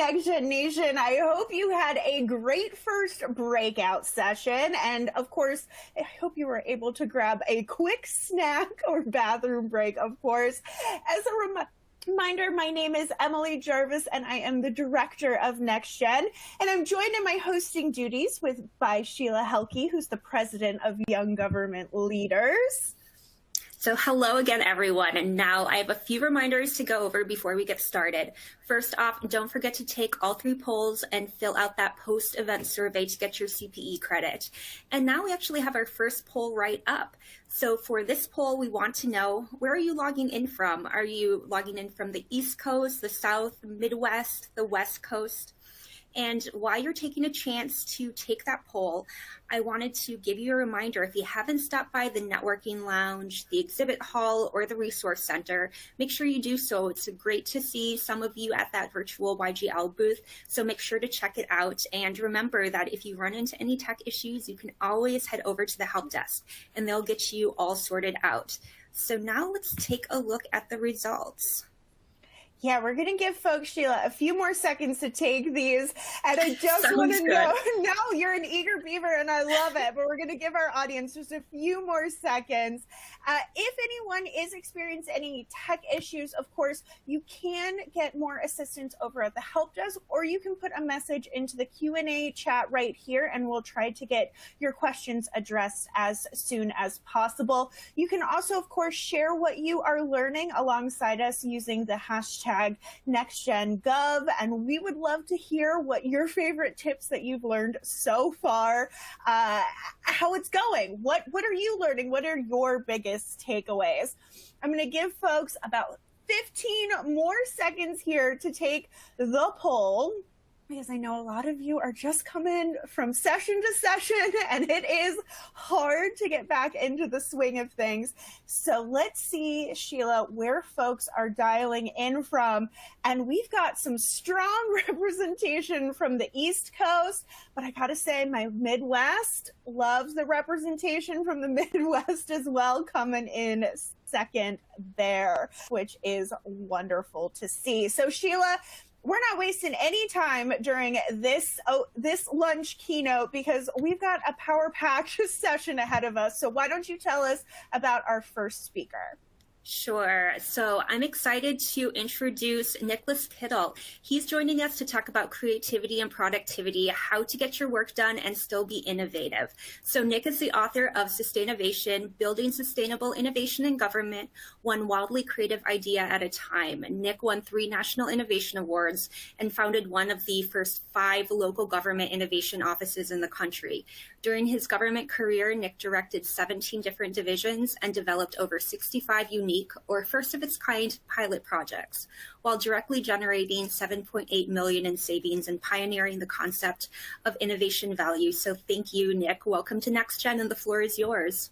NextGen Nation. I hope you had a great first breakout session. And of course, I hope you were able to grab a quick snack or bathroom break, of course. As a reminder, my name is Emily Jarvis, and I am the director of NextGen. And I'm joined in my hosting duties by Sheila Helke, who's the president of Young Government Leaders. So hello again, everyone. And now I have a few reminders to go over before we get started. First off, don't forget to take all 3 polls and fill out that post-event survey to get your CPE credit. And now we actually have our first poll right up. So for this poll, we want to know, where are you logging in from? Are you logging in from the East Coast, the South, Midwest, the West Coast? And while you're taking a chance to take that poll, I wanted to give you a reminder, if you haven't stopped by the networking lounge, the exhibit hall, or the resource center, make sure you do so. It's great to see some of you at that virtual YGL booth, so make sure to check it out. And remember that if you run into any tech issues, you can always head over to the help desk, and they'll get you all sorted out. So now let's take a look at the results. Yeah, we're going to give folks, Sheila, a few more seconds to take these. And I just want to know, no, you're an eager beaver and I love it, but we're going to give our audience just a few more seconds. If anyone is experiencing any tech issues, of course, you can get more assistance over at the help desk, or you can put a message into the Q&A chat right here, and we'll try to get your questions addressed as soon as possible. You can also, of course, share what you are learning alongside us using the hashtag NextGenGov, and we would love to hear what your favorite tips that you've learned so far, how it's going. What are you learning? What are your biggest takeaways? I'm going to give folks about 15 more seconds here to take the poll, because I know a lot of you are just coming from session to session and it is hard to get back into the swing of things. So let's see, Sheila, where folks are dialing in from. And we've got some strong representation from the East Coast, but I gotta say my Midwest loves the representation from the Midwest as well, coming in second there, which is wonderful to see. So Sheila, we're not wasting any time during this lunch keynote, because we've got a power-packed session ahead of us. So why don't you tell us about our first speaker? Sure. So I'm excited to introduce Nicholas Kittle. He's joining us to talk about creativity and productivity, how to get your work done and still be innovative. So Nick is the author of Sustainnovation, Building Sustainable Innovation in Government, One Wildly Creative Idea at a Time. Nick won 3 National Innovation Awards and founded one of the first 5 local government innovation offices in the country. During his government career, Nick directed 17 different divisions and developed over 65 unique or first-of-its-kind pilot projects, while directly generating $7.8 million in savings and pioneering the concept of innovation value. So thank you, Nick. Welcome to NextGen, and the floor is yours.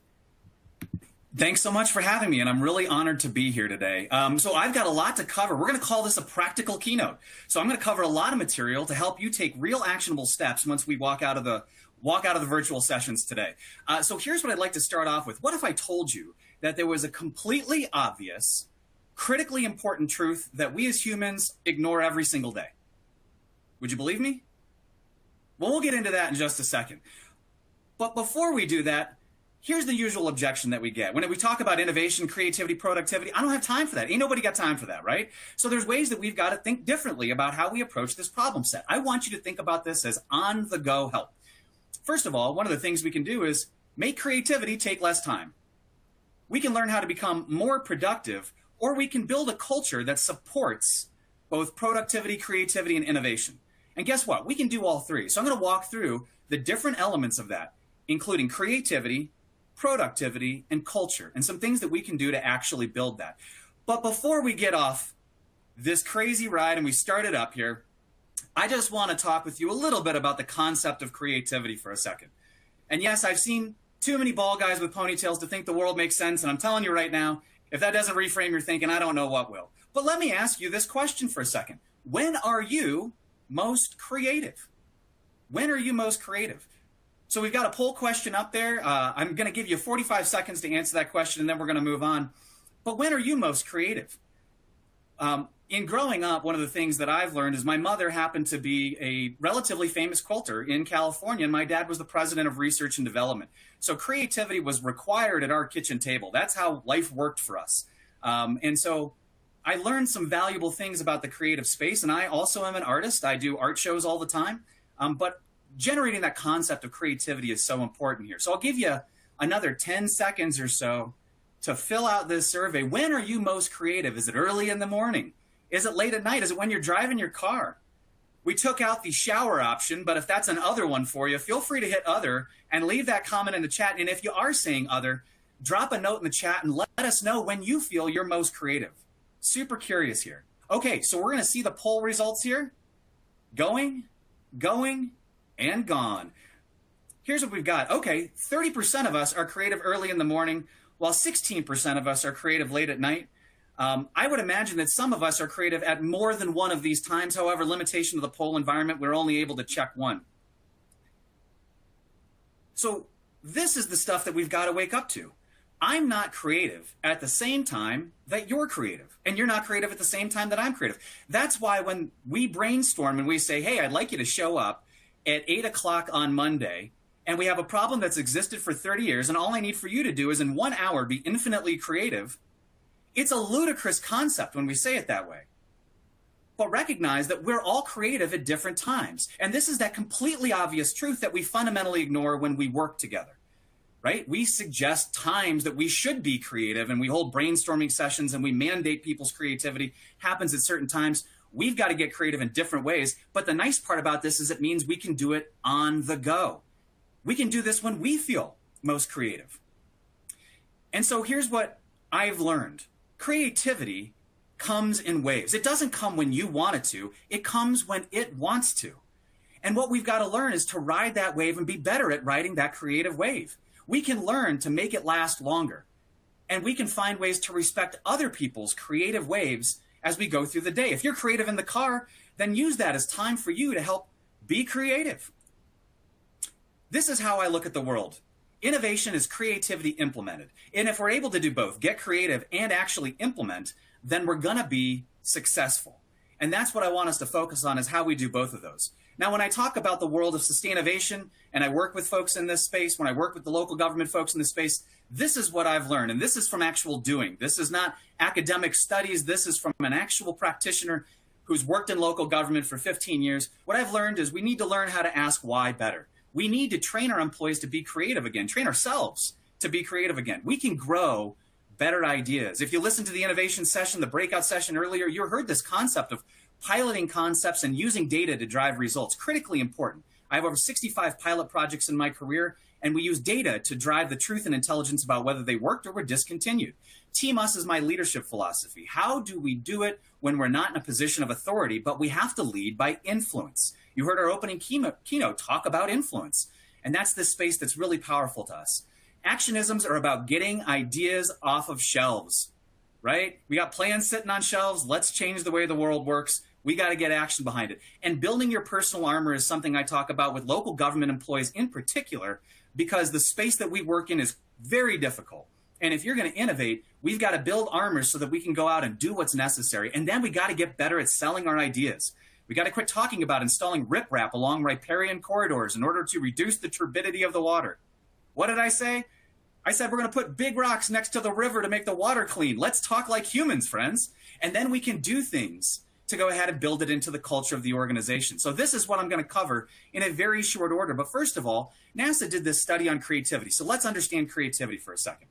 Thanks so much for having me, and I'm really honored to be here today. So I've got a lot to cover. We're going to call this a practical keynote. So I'm going to cover a lot of material to help you take real actionable steps once we walk out of the virtual sessions today. So here's what I'd like to start off with. What if I told you that there was a completely obvious, critically important truth that we as humans ignore every single day? Would you believe me? Well, we'll get into that in just a second. But before we do that, here's the usual objection that we get. When we talk about innovation, creativity, productivity, I don't have time for that. Ain't nobody got time for that, right? So there's ways that we've got to think differently about how we approach this problem set. I want you to think about this as on-the-go help. First of all, one of the things we can do is make creativity take less time. We can learn how to become more productive, or we can build a culture that supports both productivity, creativity, and innovation. And guess what? We can do all 3. So I'm going to walk through the different elements of that, including creativity, productivity, and culture, and some things that we can do to actually build that. But before we get off this crazy ride and we start it up here, I just want to talk with you a little bit about the concept of creativity for a second. And yes, I've seen too many bald guys with ponytails to think the world makes sense, and I'm telling you right now, if that doesn't reframe your thinking, I don't know what will. But let me ask you this question for a second. When are you most creative? When are you most creative? So we've got a poll question up there. I'm going to give you 45 seconds to answer that question, and then we're going to move on. But when are you most creative? in growing up, one of the things that I've learned is my mother happened to be a relatively famous quilter in California, and my dad was the president of research and development. So creativity was required at our kitchen table. That's how life worked for us. And so I learned some valuable things about the creative space, and I also am an artist. I do art shows all the time, but generating that concept of creativity is so important here. So I'll give you another 10 seconds or so to fill out this survey. When are you most creative? Is it early in the morning? Is it late at night? Is it when you're driving your car? We took out the shower option, but if that's an other one for you, feel free to hit other and leave that comment in the chat. And if you are saying other, drop a note in the chat and let us know when you feel you're most creative. Super curious here. Okay, so we're going to see the poll results here. Going, and gone. Here's what we've got. Okay, 30% of us are creative early in the morning, while 16% of us are creative late at night. I would imagine that some of us are creative at more than one of these times. However, limitation of the poll environment, we're only able to check one. So this is the stuff that we've got to wake up to. I'm not creative at the same time that you're creative, and you're not creative at the same time that I'm creative. That's why when we brainstorm and we say, hey, I'd like you to show up at 8 o'clock on Monday, and we have a problem that's existed for 30 years, and all I need for you to do is in 1 hour be infinitely creative. It's a ludicrous concept when we say it that way. But recognize that we're all creative at different times. And this is that completely obvious truth that we fundamentally ignore when we work together, right? We suggest times that we should be creative, and we hold brainstorming sessions, and we mandate people's creativity happens at certain times. We've got to get creative in different ways. But the nice part about this is it means we can do it on the go. We can do this when we feel most creative. And so here's what I've learned. Creativity comes in waves. It doesn't come when you want it to. It comes when it wants to. And what we've got to learn is to ride that wave and be better at riding that creative wave. We can learn to make it last longer. And we can find ways to respect other people's creative waves as we go through the day. If you're creative in the car, then use that as time for you to help be creative. This is how I look at the world. Innovation is creativity implemented. And if we're able to do both, get creative and actually implement, then we're going to be successful. And that's what I want us to focus on, is how we do both of those. Now, when I talk about the world of sustainability, and I work with folks in this space, when I work with the local government folks in this space, this is what I've learned. And this is from actual doing. This is not academic studies. This is from an actual practitioner who's worked in local government for 15 years. What I've learned is we need to learn how to ask why better. We need to train our employees to be creative again, train ourselves to be creative again. We can grow better ideas. If you listen to the innovation session, the breakout session earlier, you heard this concept of piloting concepts and using data to drive results. Critically important. I have over 65 pilot projects in my career, and we use data to drive the truth and intelligence about whether they worked or were discontinued. Team Us is my leadership philosophy. How do we do it when we're not in a position of authority, but we have to lead by influence? You heard our opening keynote talk about influence, and that's the space that's really powerful to us. Actionisms are about getting ideas off of shelves, right? We got plans sitting on shelves. Let's change the way the world works. We got to get action behind it. And building your personal armor is something I talk about with local government employees in particular, because the space that we work in is very difficult. And if you're going to innovate, we've got to build armor so that we can go out and do what's necessary. And then we got to get better at selling our ideas. We got to quit talking about installing riprap along riparian corridors in order to reduce the turbidity of the water. What did I say? I said we're going to put big rocks next to the river to make the water clean. Let's talk like humans, friends. And then we can do things to go ahead and build it into the culture of the organization. So this is what I'm going to cover in a very short order. But first of all, NASA did this study on creativity. So let's understand creativity for a second.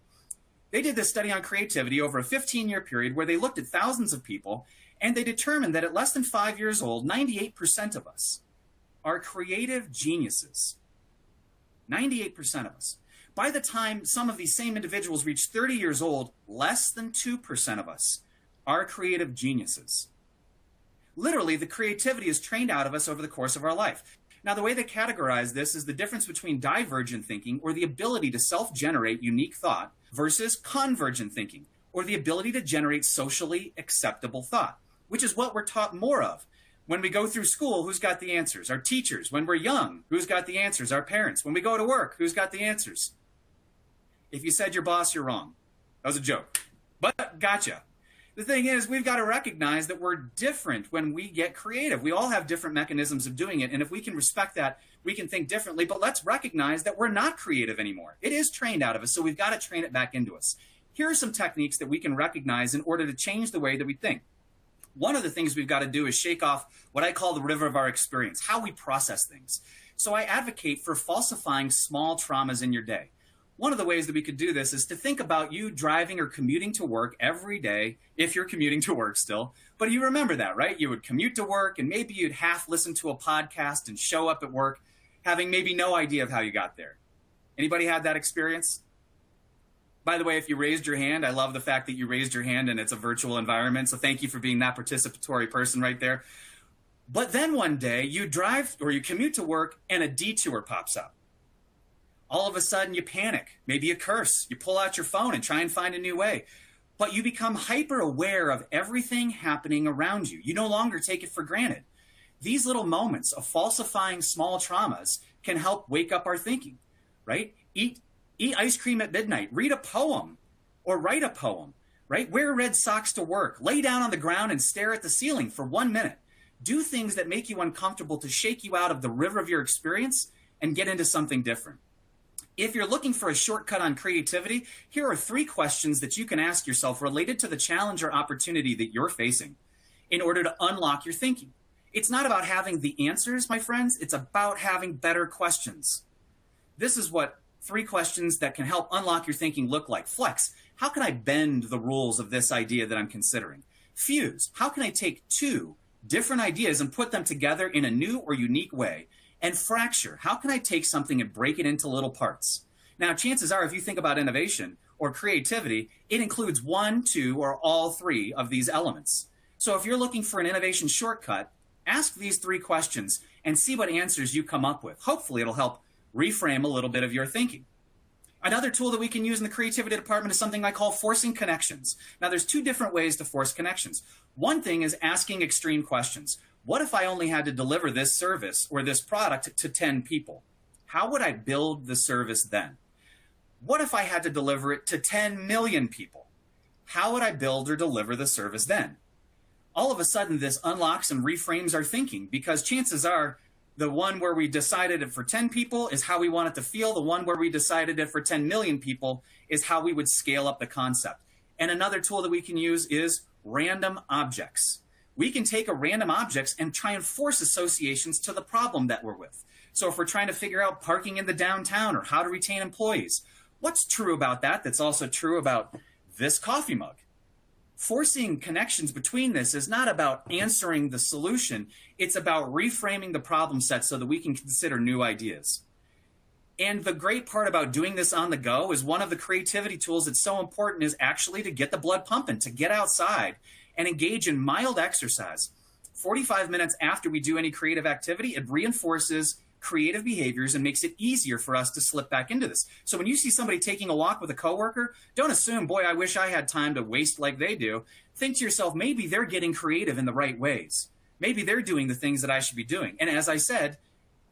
They did this study on creativity over a 15-year period where they looked at thousands of people, and they determined that at less than 5 years old, 98% of us are creative geniuses. 98% of us. By the time some of these same individuals reach 30 years old, less than 2% of us are creative geniuses. Literally, the creativity is trained out of us over the course of our life. Now, the way they categorize this is the difference between divergent thinking, or the ability to self-generate unique thought, versus convergent thinking, or the ability to generate socially acceptable thought, which is what we're taught more of. When we go through school, who's got the answers? Our teachers. When we're young, who's got the answers? Our parents. When we go to work, who's got the answers? If you said your boss, you're wrong. That was a joke. But gotcha. The thing is, we've got to recognize that we're different when we get creative. We all have different mechanisms of doing it. And if we can respect that, we can think differently. But let's recognize that we're not creative anymore. It is trained out of us, so we've got to train it back into us. Here are some techniques that we can recognize in order to change the way that we think. One of the things we've got to do is shake off what I call the river of our experience, how we process things. So I advocate for falsifying small traumas in your day. One of the ways that we could do this is to think about you driving or commuting to work every day, if you're commuting to work still. But you remember that, right? You would commute to work and maybe you'd half listen to a podcast and show up at work having maybe no idea of how you got there. Anybody had that experience? By the way, if you raised your hand, I love the fact that you raised your hand and it's a virtual environment. So thank you for being that participatory person right there. But then one day you drive or you commute to work and a detour pops up. All of a sudden you panic, maybe you curse, you pull out your phone and try and find a new way. But you become hyper aware of everything happening around you. You no longer take it for granted. These little moments of falsifying small traumas can help wake up our thinking, right? Eat ice cream at midnight, read a poem or write a poem, right? Wear red socks to work, lay down on the ground and stare at the ceiling for 1 minute. Do things that make you uncomfortable to shake you out of the river of your experience and get into something different. If you're looking for a shortcut on creativity, here are 3 questions that you can ask yourself related to the challenge or opportunity that you're facing in order to unlock your thinking. It's not about having the answers, my friends. It's about having better questions. This is what 3 questions that can help unlock your thinking look like. Flex, how can I bend the rules of this idea that I'm considering? Fuse, how can I take 2 different ideas and put them together in a new or unique way? And fracture, how can I take something and break it into little parts? Now, chances are, if you think about innovation or creativity, it includes 1, 2, or all 3 of these elements. So if you're looking for an innovation shortcut, ask these 3 questions and see what answers you come up with. Hopefully, it'll help reframe a little bit of your thinking. Another tool that we can use in the creativity department is something I call forcing connections. Now, there's 2 different ways to force connections. One thing is asking extreme questions. What if I only had to deliver this service or this product to 10 people? How would I build the service then? What if I had to deliver it to 10 million people? How would I build or deliver the service then? All of a sudden, this unlocks and reframes our thinking, because chances are the one where we decided it for 10 people is how we want it to feel. The one where we decided it for 10 million people is how we would scale up the concept. And another tool that we can use is random objects. We can take a random objects and try and force associations to the problem that we're with. So if we're trying to figure out parking in the downtown or how to retain employees, what's true about that that's also true about this coffee mug? Forcing connections between this is not about answering the solution. It's about reframing the problem set so that we can consider new ideas. And the great part about doing this on the go is one of the creativity tools that's so important is actually to get the blood pumping, to get outside and engage in mild exercise. 45 minutes after we do any creative activity, it reinforces creative behaviors and makes it easier for us to slip back into this. So when you see somebody taking a walk with a coworker, don't assume, boy, I wish I had time to waste like they do. Think to yourself, maybe they're getting creative in the right ways. Maybe they're doing the things that I should be doing. And as I said,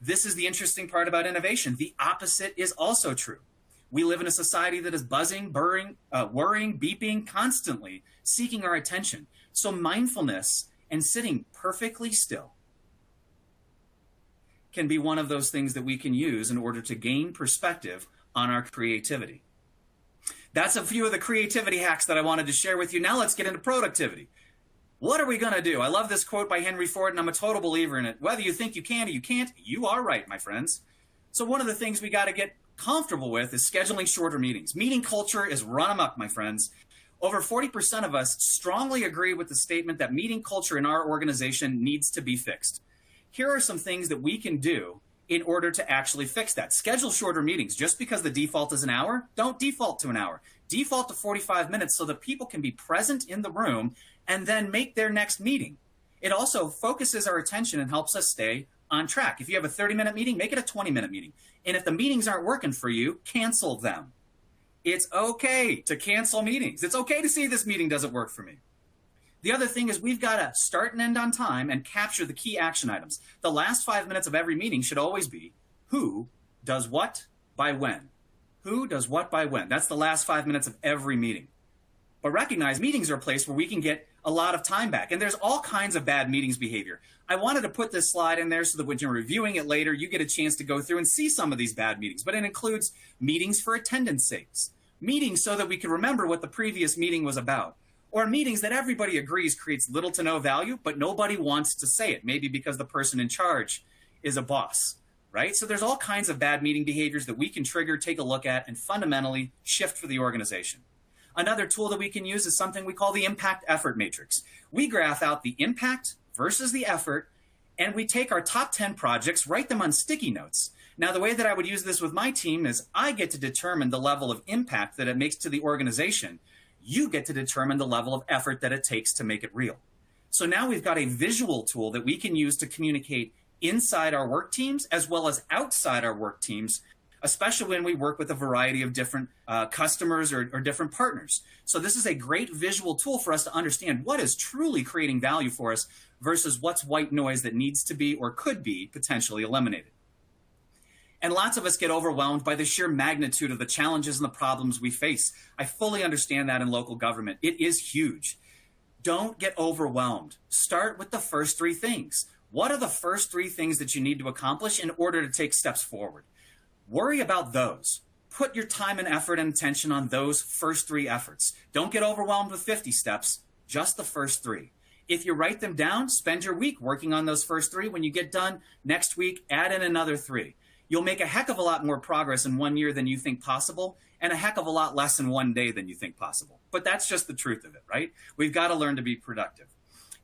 this is the interesting part about innovation. The opposite is also true. We live in a society that is buzzing, worrying, beeping constantly, seeking our attention. So mindfulness and sitting perfectly still can be one of those things that we can use in order to gain perspective on our creativity. That's a few of the creativity hacks that I wanted to share with you. Now let's get into productivity. What are we going to do? I love this quote by Henry Ford, and I'm a total believer in it. Whether you think you can or you can't, you are right, my friends. So one of the things we got to get comfortable with is scheduling shorter meetings. Meeting culture is run amok, my friends. Over 40% of us strongly agree with the statement that meeting culture in our organization needs to be fixed. Here are some things that we can do in order to actually fix that. Schedule shorter meetings. Just because the default is an hour, don't default to an hour. Default to 45 minutes so that people can be present in the room and then make their next meeting. It also focuses our attention and helps us stay on track. If you have a 30-minute meeting, make it a 20-minute meeting. And if the meetings aren't working for you, cancel them. It's okay to cancel meetings. It's okay to say this meeting doesn't work for me. The other thing is we've got to start and end on time and capture the key action items. The last 5 minutes of every meeting should always be who does what by when. Who does what by when. That's the last 5 minutes of every meeting. But recognize meetings are a place where we can get a lot of time back. And there's all kinds of bad meetings behavior. I wanted to put this slide in there so that when you're reviewing it later, you get a chance to go through and see some of these bad meetings. But it includes meetings for attendance sakes, meetings so that we can remember what the previous meeting was about, or meetings that everybody agrees creates little to no value, but nobody wants to say it, maybe because the person in charge is a boss, right? So there's all kinds of bad meeting behaviors that we can trigger, take a look at, and fundamentally shift for the organization. Another tool that we can use is something we call the impact effort matrix. We graph out the impact versus the effort, and we take our top 10 projects, write them on sticky notes. Now, the way that I would use this with my team is I get to determine the level of impact that it makes to the organization. You get to determine the level of effort that it takes to make it real. So now we've got a visual tool that we can use to communicate inside our work teams as well as outside our work teams, especially when we work with a variety of different customers or different partners. So this is a great visual tool for us to understand what is truly creating value for us versus what's white noise that needs to be or could be potentially eliminated. And lots of us get overwhelmed by the sheer magnitude of the challenges and the problems we face. I fully understand that in local government. It is huge. Don't get overwhelmed. Start with the first three things. What are the first three things that you need to accomplish in order to take steps forward? Worry about those. Put your time and effort and attention on those first three efforts. Don't get overwhelmed with 50 steps, just the first three. If you write them down, spend your week working on those first three. When you get done next week, add in another three. You'll make a heck of a lot more progress in 1 year than you think possible, and a heck of a lot less in 1 day than you think possible. But that's just the truth of it, right? We've got to learn to be productive.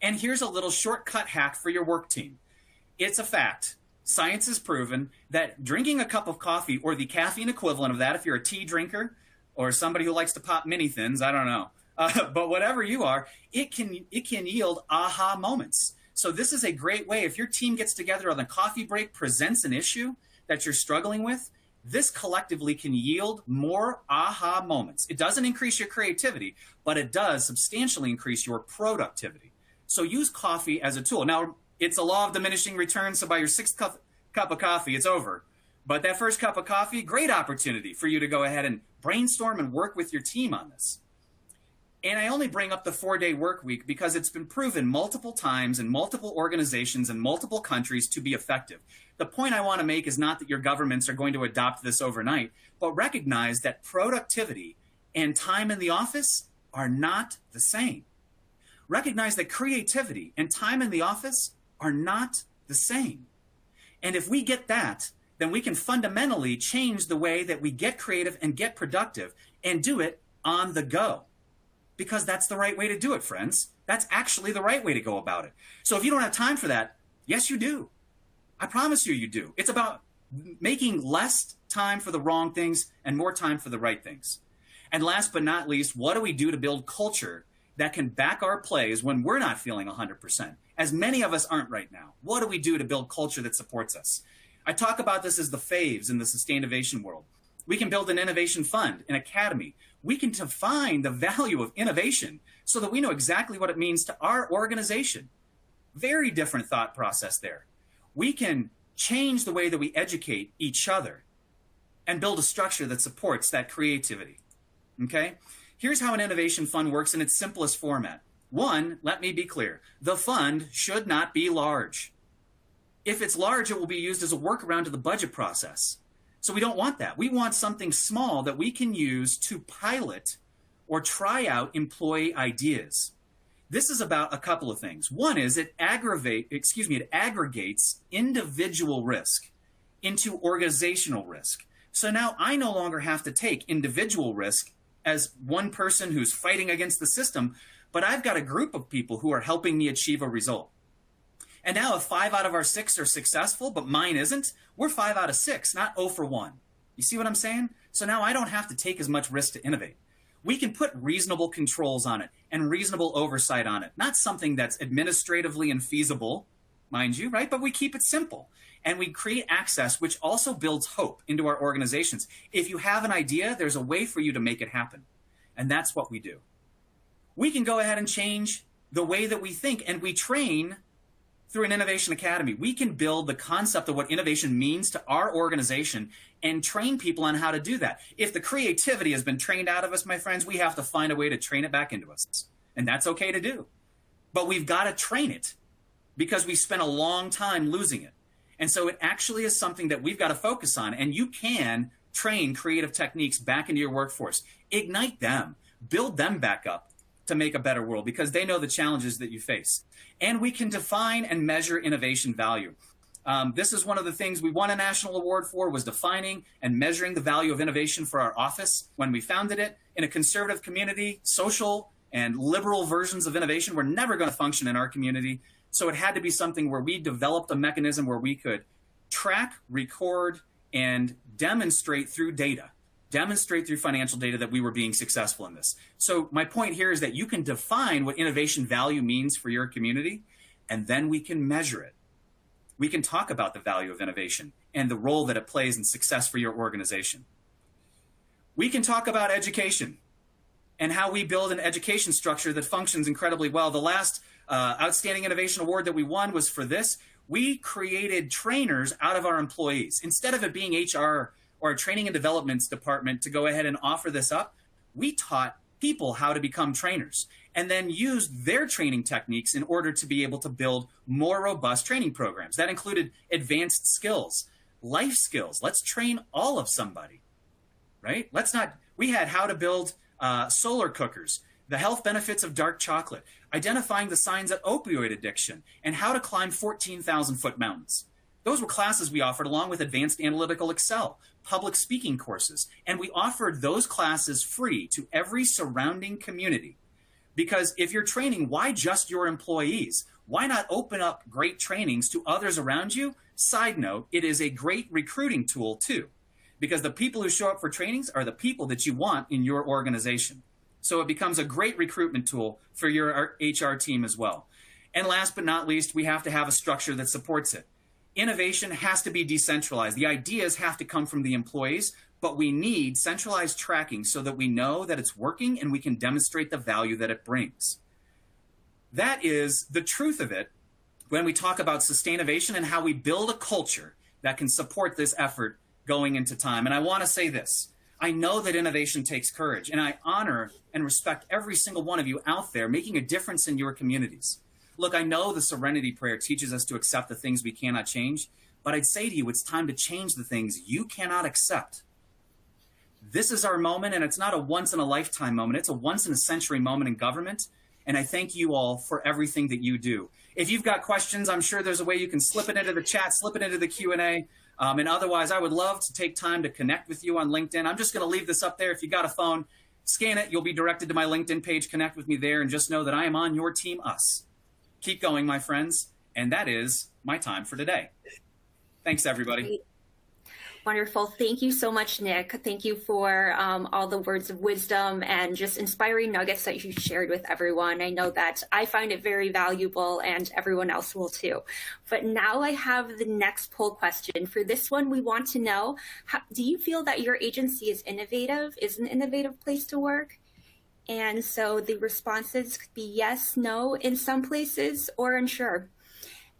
And here's a little shortcut hack for your work team. It's a fact. Science has proven that drinking a cup of coffee, or the caffeine equivalent of that, if you're a tea drinker or somebody who likes to pop mini thins, I don't know, but whatever you are, it can yield aha moments. So this is a great way. If your team gets together on the coffee break, presents an issue that you're struggling with, this collectively can yield more aha moments. It doesn't increase your creativity, but it does substantially increase your productivity. So use coffee as a tool. Now, it's a law of diminishing returns, so by your sixth cup of coffee, it's over. But that first cup of coffee, great opportunity for you to go ahead and brainstorm and work with your team on this. And I only bring up the 4-day work week because it's been proven multiple times in multiple organizations in multiple countries to be effective. The point I want to make is not that your governments are going to adopt this overnight, but recognize that productivity and time in the office are not the same. Recognize that creativity and time in the office are not the same. And if we get that, then we can fundamentally change the way that we get creative and get productive and do it on the go. Because that's the right way to do it, friends. That's actually the right way to go about it. So if you don't have time for that, yes, you do. I promise you do. It's about making less time for the wrong things and more time for the right things. And last but not least, what do we do to build culture that can back our plays when we're not feeling 100%? As many of us aren't right now. What do we do to build culture that supports us? I talk about this as the faves in the sustained innovation world. We can build an innovation fund, an academy. We can define the value of innovation so that we know exactly what it means to our organization. Very different thought process there. We can change the way that we educate each other and build a structure that supports that creativity. Okay? Here's how an innovation fund works in its simplest format. One, let me be clear. The fund should not be large. If it's large, it will be used as a workaround to the budget process. So we don't want that. We want something small that we can use to pilot or try out employee ideas. This is about a couple of things. One is it aggregates individual risk into organizational risk. So now I no longer have to take individual risk as one person who's fighting against the system, but I've got a group of people who are helping me achieve a result. And now if 5 out of our 6 are successful, but mine isn't, we're 5 out of 6, not 0 for 1. You see what I'm saying? So now I don't have to take as much risk to innovate. We can put reasonable controls on it and reasonable oversight on it. Not something that's administratively infeasible, mind you, right? But we keep it simple. And we create access, which also builds hope into our organizations. If you have an idea, there's a way for you to make it happen. And that's what we do. We can go ahead and change the way that we think, and we train through an innovation academy. We can build the concept of what innovation means to our organization and train people on how to do that. If the creativity has been trained out of us, my friends, we have to find a way to train it back into us. And that's okay to do. But we've got to train it because we spent a long time losing it. And so it actually is something that we've got to focus on. And you can train creative techniques back into your workforce, ignite them, build them back up to make a better world because they know the challenges that you face. And we can define and measure innovation value. This is one of the things we won a national award for, was defining and measuring the value of innovation for our office when we founded it. In a conservative community, social and liberal versions of innovation were never going to function in our community. So it had to be something where we developed a mechanism where we could track, record, and demonstrate through data, demonstrate through financial data that we were being successful in this. So my point here is that you can define what innovation value means for your community, and then we can measure it. We can talk about the value of innovation and the role that it plays in success for your organization. We can talk about education and how we build an education structure that functions incredibly well. The last Outstanding Innovation Award that we won was for this. We created trainers out of our employees. Instead of it being HR or a training and development department to go ahead and offer this up, we taught people how to become trainers and then used their training techniques in order to be able to build more robust training programs. That included advanced skills, life skills. Let's train all of somebody, right? We had how to build solar cookers, the health benefits of dark chocolate, identifying the signs of opioid addiction, and how to climb 14,000-foot mountains. Those were classes we offered along with advanced analytical Excel, public speaking courses, and we offered those classes free to every surrounding community. Because if you're training, why just your employees? Why not open up great trainings to others around you? Side note, it is a great recruiting tool too, because the people who show up for trainings are the people that you want in your organization. So it becomes a great recruitment tool for your HR team as well. And last but not least, we have to have a structure that supports it. Innovation has to be decentralized. The ideas have to come from the employees, but we need centralized tracking so that we know that it's working and we can demonstrate the value that it brings. That is the truth of it when we talk about Sustainnovation and how we build a culture that can support this effort going into time. And I want to say this. I know that innovation takes courage, and I honor and respect every single one of you out there making a difference in your communities. Look, I know the Serenity Prayer teaches us to accept the things we cannot change, but I'd say to you, it's time to change the things you cannot accept. This is our moment, and it's not a once-in-a-lifetime moment. It's a once-in-a-century moment in government, and I thank you all for everything that you do. If you've got questions, I'm sure there's a way you can slip it into the chat, slip it into the Q&A. And otherwise, I would love to take time to connect with you on LinkedIn. I'm just going to leave this up there. If you got a phone, scan it. You'll be directed to my LinkedIn page. Connect with me there, and just know that I am on your team, us. Keep going, my friends. And that is my time for today. Thanks, everybody. Great. Wonderful. Thank you so much, Nick. Thank you for all the words of wisdom and just inspiring nuggets that you shared with everyone. I know that I find it very valuable and everyone else will too. But now I have the next poll question. For this one, we want to know, do you feel that your agency is innovative, is an innovative place to work? And so the responses could be yes, no, in some places, or unsure.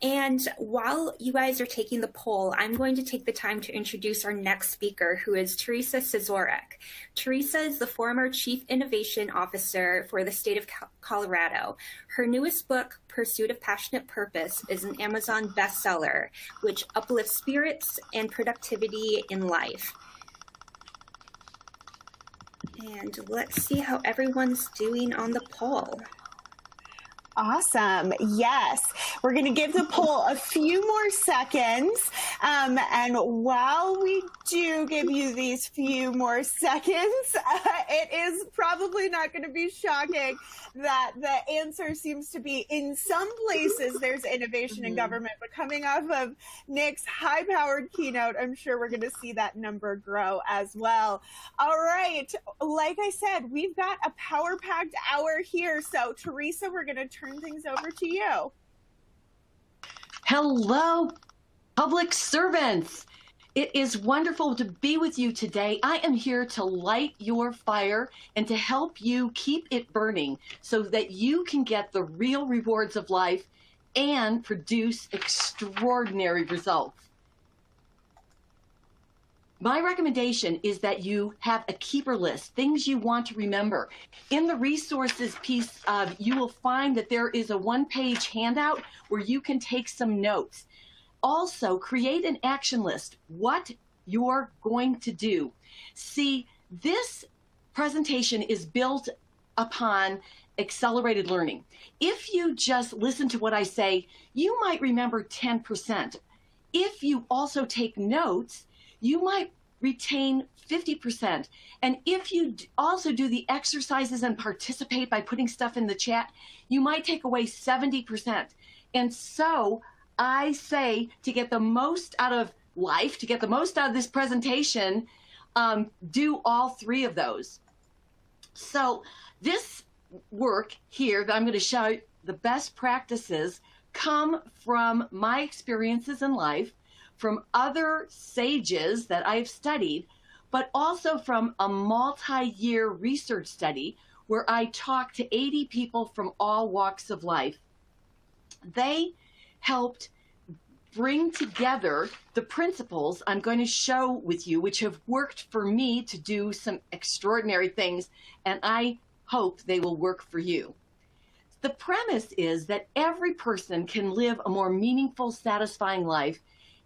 And while you guys are taking the poll, I'm going to take the time to introduce our next speaker, who is Theresa Szczurek. Theresa is the former Chief Innovation Officer for the state of Colorado. Her newest book, Pursuit of Passionate Purpose, is an Amazon bestseller, which uplifts spirits and productivity in life. And let's see how everyone's doing on the poll. Awesome. Yes. We're going to give the poll a few more seconds. And while we do give you these few more seconds, it is probably not going to be shocking that the answer seems to be in some places there's innovation in government, but coming off of Nick's high-powered keynote, I'm sure we're going to see that number grow as well. All right. Like I said, we've got a power-packed hour here. So, Theresa, we're going to turn things over to you. Hello, public servants. It is wonderful to be with you today. I am here to light your fire and to help you keep it burning so that you can get the real rewards of life and produce extraordinary results. My recommendation is that you have a keeper list, things you want to remember. In the resources piece, you will find that there is a one-page handout where you can take some notes. Also, create an action list, what you're going to do. See, this presentation is built upon accelerated learning. If you just listen to what I say, you might remember 10%. If you also take notes, you might retain 50%. And if you also do the exercises and participate by putting stuff in the chat, you might take away 70%. And so I say, to get the most out of life, to get the most out of this presentation, do all three of those. So this work here that I'm going to show you, the best practices, come from my experiences in life, from other sages that I've studied, but also from a multi-year research study where I talked to 80 people from all walks of life. They helped bring together the principles I'm going to show with you, which have worked for me to do some extraordinary things, and I hope they will work for you. The premise is that every person can live a more meaningful, satisfying life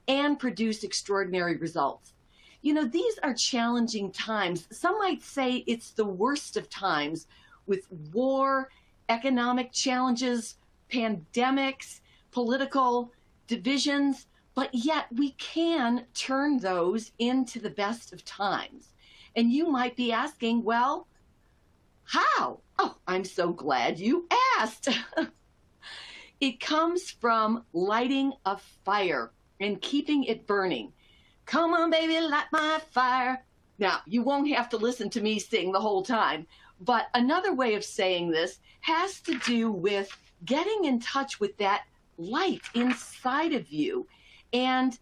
and produce extraordinary results. You know, these are challenging times. Some might say it's the worst of times, with war, economic challenges, pandemics, political divisions, but yet we can turn those into the best of times. And you might be asking, well, how? Oh, I'm so glad you asked. It comes from lighting a fire and keeping it burning. Come on, baby, light my fire. Now, you won't have to listen to me sing the whole time, but another way of saying this has to do with getting in touch with that light inside of you. And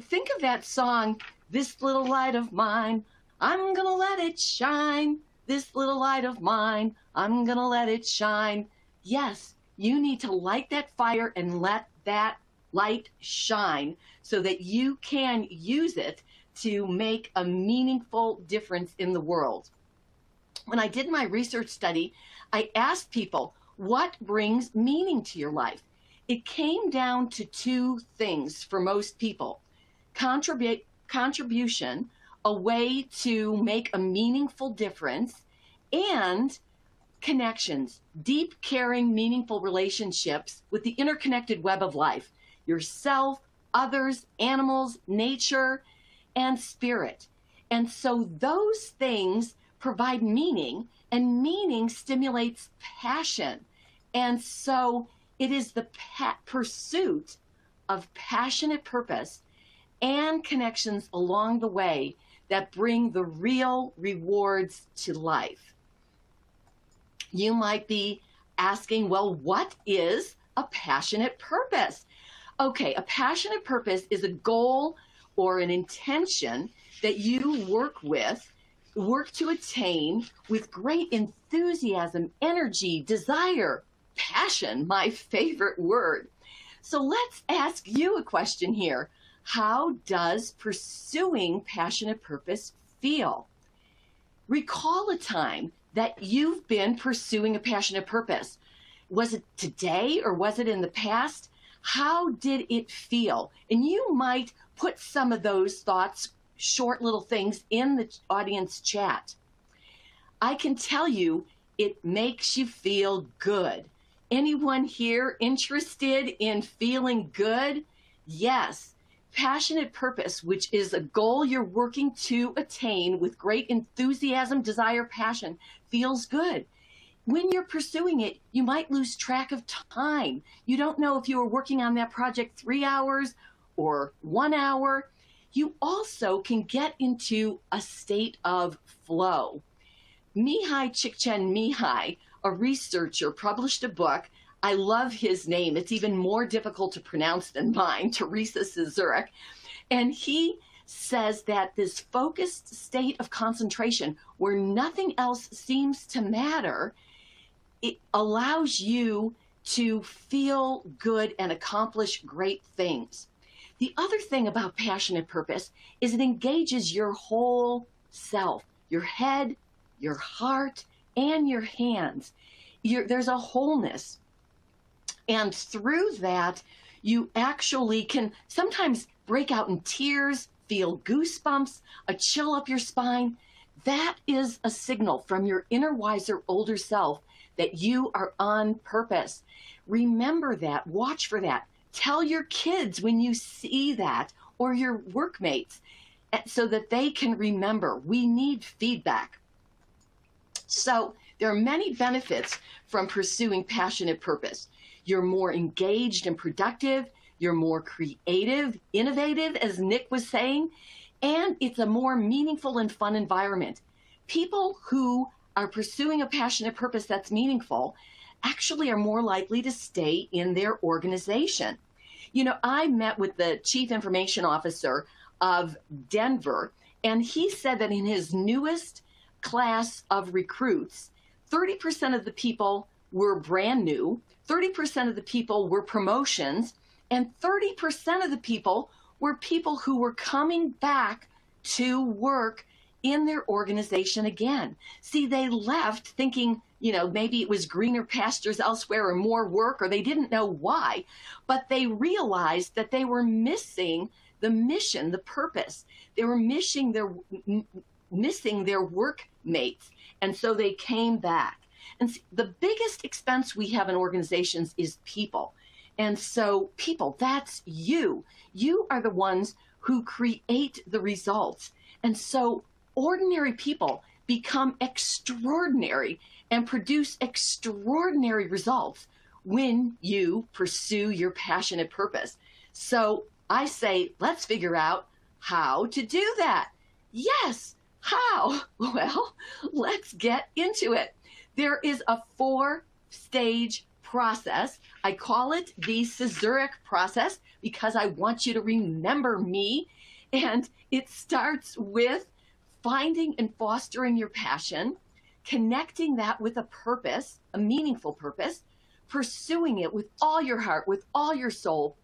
think of that song, "This Little Light of Mine, I'm gonna let it shine. This little light of mine, I'm gonna let it shine." Yes, you need to light that fire and let that light shine so that you can use it to make a meaningful difference in the world. When I did my research study, I asked people, what brings meaning to your life? It came down to two things for most people: contribution, a way to make a meaningful difference, and connections, deep, caring, meaningful relationships with the interconnected web of life, yourself, others, animals, nature, and spirit. And so those things provide meaning, and meaning stimulates passion. And so it is the pursuit of passionate purpose and connections along the way that bring the real rewards to life. You might be asking, well, what is a passionate purpose? Okay, a passionate purpose is a goal or an intention that you work to attain with great enthusiasm, energy, desire, passion, my favorite word. So let's ask you a question here. How does pursuing passionate purpose feel? Recall a time that you've been pursuing a passionate purpose. Was it today or was it in the past? How did it feel? And you might put some of those thoughts, short little things, in the audience chat. I can tell you it makes you feel good. Anyone here interested in feeling good? Yes. Passionate purpose, which is a goal you're working to attain with great enthusiasm, desire, passion, feels good. When you're pursuing it, you might lose track of time. You don't know if you were working on that project 3 hours or 1 hour. You also can get into a state of flow. Mihai Csikszentmihalyi, a researcher, published a book. I love his name. It's even more difficult to pronounce than mine, Theresa Szczurek. And he says that this focused state of concentration where nothing else seems to matter, it allows you to feel good and accomplish great things. The other thing about passionate purpose is it engages your whole self, your head, your heart, and your hands. There's a wholeness. And through that, you actually can sometimes break out in tears, feel goosebumps, a chill up your spine. That is a signal from your inner, wiser, older self that you are on purpose. Remember that. Watch for that. Tell your kids when you see that, or your workmates, so that they can remember. We need feedback. So there are many benefits from pursuing passionate purpose. You're more engaged and productive. You're more creative, innovative, as Nick was saying, and it's a more meaningful and fun environment. People who are pursuing a passionate purpose that's meaningful actually are more likely to stay in their organization. You know, I met with the Chief Information Officer of Denver, and he said that in his newest class of recruits, 30% of the people were brand new, 30% of the people were promotions, and 30% of the people were people who were coming back to work in their organization again. See, they left thinking, you know, maybe it was greener pastures elsewhere or more work, or they didn't know why, but they realized that they were missing the mission, the purpose. They were missing their workmates, and so they came back. And the biggest expense we have in organizations is people. And so people, that's you. You are the ones who create the results. And so ordinary people become extraordinary and produce extraordinary results when you pursue your passionate purpose. So I say, let's figure out how to do that. Yes, how? Well, let's get into it. There is a 4-stage process. I call it the Szczurek process because I want you to remember me. And it starts with finding and fostering your passion, connecting that with a purpose, a meaningful purpose, pursuing it with all your heart, with all your soul,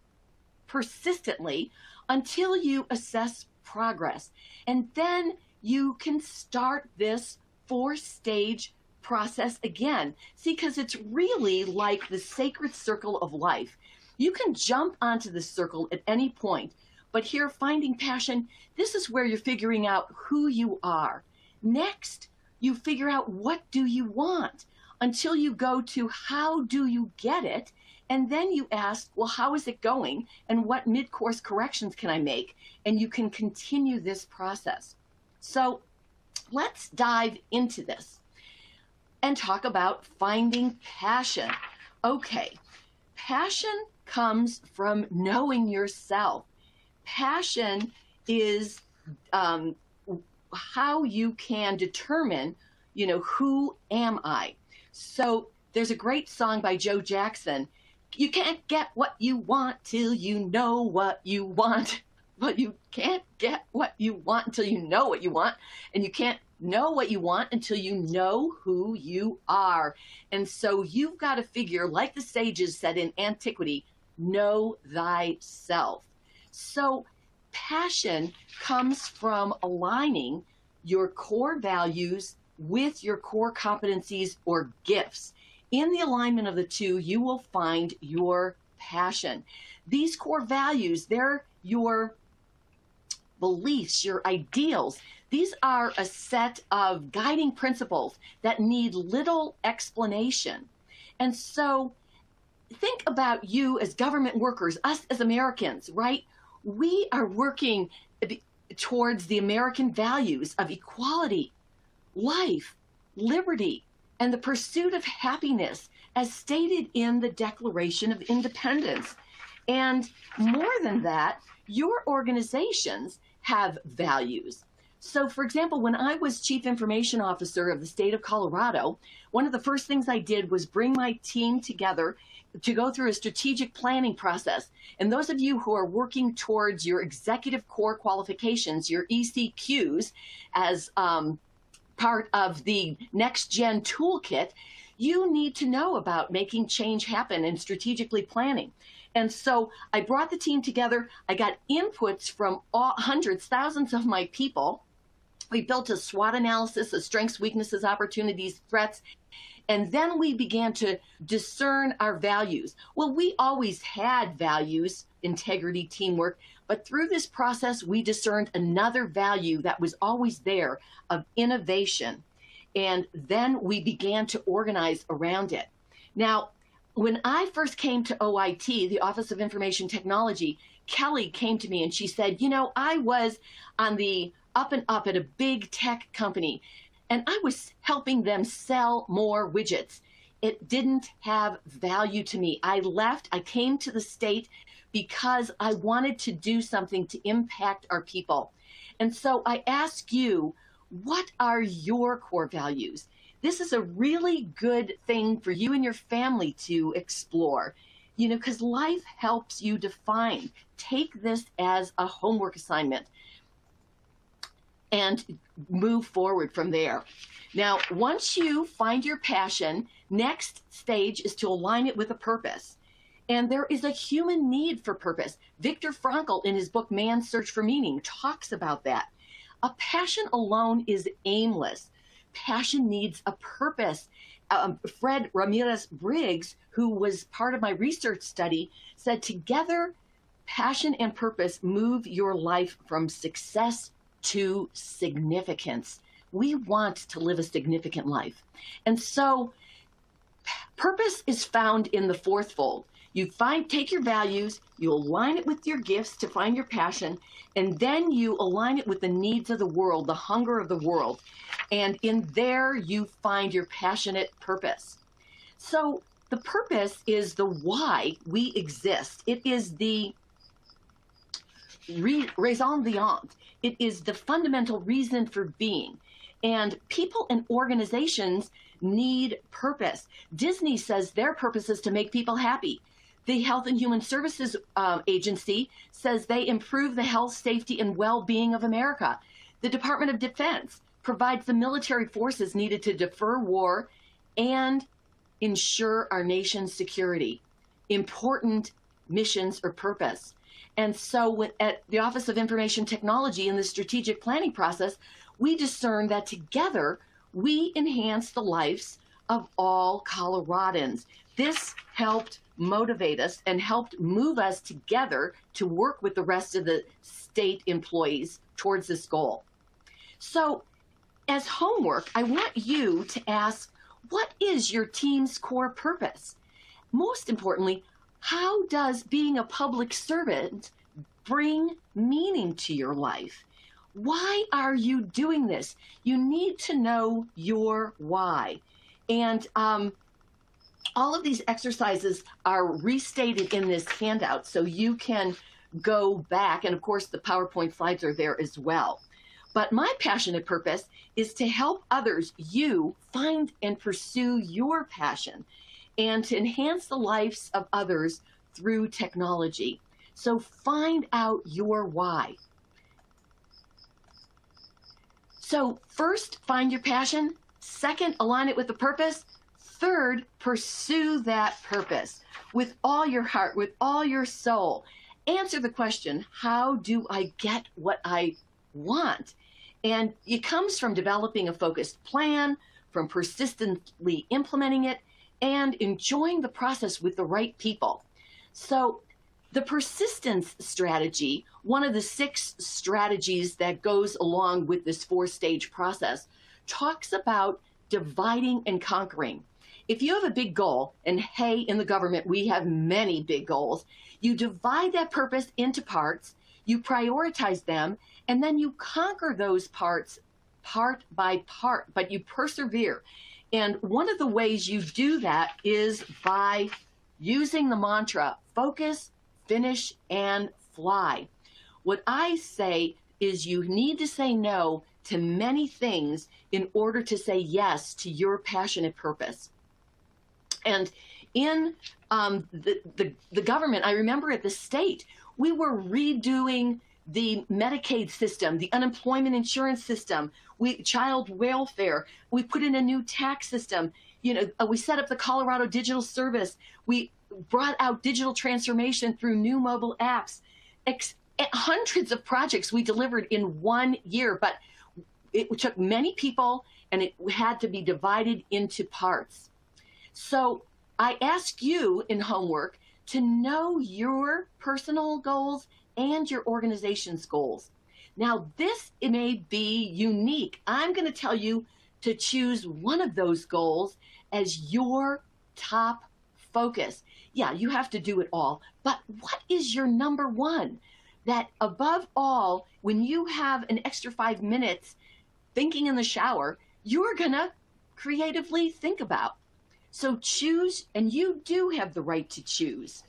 persistently until you assess progress. And then you can start this 4-stage process again. See, because it's really like the sacred circle of life. You can jump onto the circle at any point, but here, finding passion, this is where you're figuring out who you are. Next, you figure out what do you want until you go to how do you get it, and then you ask, well, how is it going, and what mid-course corrections can I make? And you can continue this process. So let's dive into this and talk about finding passion. Okay, passion comes from knowing yourself. Passion is how you can determine, you know, who am I? So there's a great song by Joe Jackson. You can't get what you want till you know what you want. But you can't get what you want until you know what you want. And you can't know what you want until you know who you are. And so you've got to figure, like the sages said in antiquity, know thyself. So passion comes from aligning your core values with your core competencies or gifts. In the alignment of the two, you will find your passion. These core values, they're your beliefs, your ideals. These are a set of guiding principles that need little explanation. And so think about you as government workers, us as Americans, right? We are working towards the American values of equality, life, liberty, and the pursuit of happiness as stated in the Declaration of Independence. And more than that, your organizations have values. So, for example, when I was Chief Information Officer of the state of Colorado, one of the first things I did was bring my team together to go through a strategic planning process. And those of you who are working towards your executive core qualifications, your ECQs, as part of the NextGen toolkit, you need to know about making change happen and strategically planning. And so I brought the team together. I got inputs from hundreds, thousands of my people. We built a SWOT analysis of strengths, weaknesses, opportunities, threats. And then we began to discern our values. Well, we always had values, integrity, teamwork, but through this process, we discerned another value that was always there of innovation. And then we began to organize around it. Now, when I first came to OIT, the Office of Information Technology, Kelly came to me and she said, you know, I was on the up and up at a big tech company, and I was helping them sell more widgets. It didn't have value to me. I left, I came to the state because I wanted to do something to impact our people. And so I ask you, what are your core values? This is a really good thing for you and your family to explore, you know, because life helps you define. Take this as a homework assignment and move forward from there. Now, once you find your passion, next stage is to align it with a purpose. And there is a human need for purpose. Viktor Frankl, in his book, Man's Search for Meaning, talks about that. A passion alone is aimless. Passion needs a purpose. Fred Ramirez Briggs, who was part of my research study, said together, passion and purpose move your life from success to significance. We want to live a significant life. And so purpose is found in the fourth fold. You take your values, you align it with your gifts to find your passion, and then you align it with the needs of the world, the hunger of the world. And in there, you find your passionate purpose. So the purpose is the why we exist. It is the raison d'être. It is the fundamental reason for being. And people and organizations need purpose. Disney says their purpose is to make people happy. The Health and Human Services Agency says they improve the health, safety, and well-being of America. The Department of Defense provides the military forces needed to defer war and ensure our nation's security. Important missions or purpose. And so at the Office of Information Technology in the strategic planning process, we discern that together we enhance the lives of all Coloradans. This helped motivate us and helped move us together to work with the rest of the state employees towards this goal. So as homework, I want you to ask, what is your team's core purpose? Most importantly, how does being a public servant bring meaning to your life? Why are you doing this? You need to know your why. And all of these exercises are restated in this handout, so you can go back. And of course, the PowerPoint slides are there as well. But my passionate purpose is to help others, you, find and pursue your passion and to enhance the lives of others through technology. So find out your why. So first, find your passion. Second, align it with the purpose. Third, pursue that purpose with all your heart, with all your soul. Answer the question, how do I get what I want? And it comes from developing a focused plan, from persistently implementing it, and enjoying the process with the right people. So the persistence strategy, one of the 6 strategies that goes along with this 4-stage process, talks about dividing and conquering. If you have a big goal, and hey, in the government, we have many big goals, you divide that purpose into parts, you prioritize them, and then you conquer those parts part by part, but you persevere. And one of the ways you do that is by using the mantra, focus, finish, and fly. What I say is you need to say no to many things in order to say yes to your passionate purpose. And in the government, I remember at the state, we were redoing the Medicaid system, the unemployment insurance system, child welfare. We put in a new tax system. We set up the Colorado Digital Service. We brought out digital transformation through new mobile apps. Hundreds of projects we delivered in 1 year, but it took many people and it had to be divided into parts. So I ask you in homework to know your personal goals and your organization's goals. Now, this may be unique. I'm going to tell you to choose one of those goals as your top focus. Yeah, you have to do it all, but what is your number one? That above all, when you have an extra 5 minutes thinking in the shower, you're going to creatively think about. So choose, and you do have the right to choose.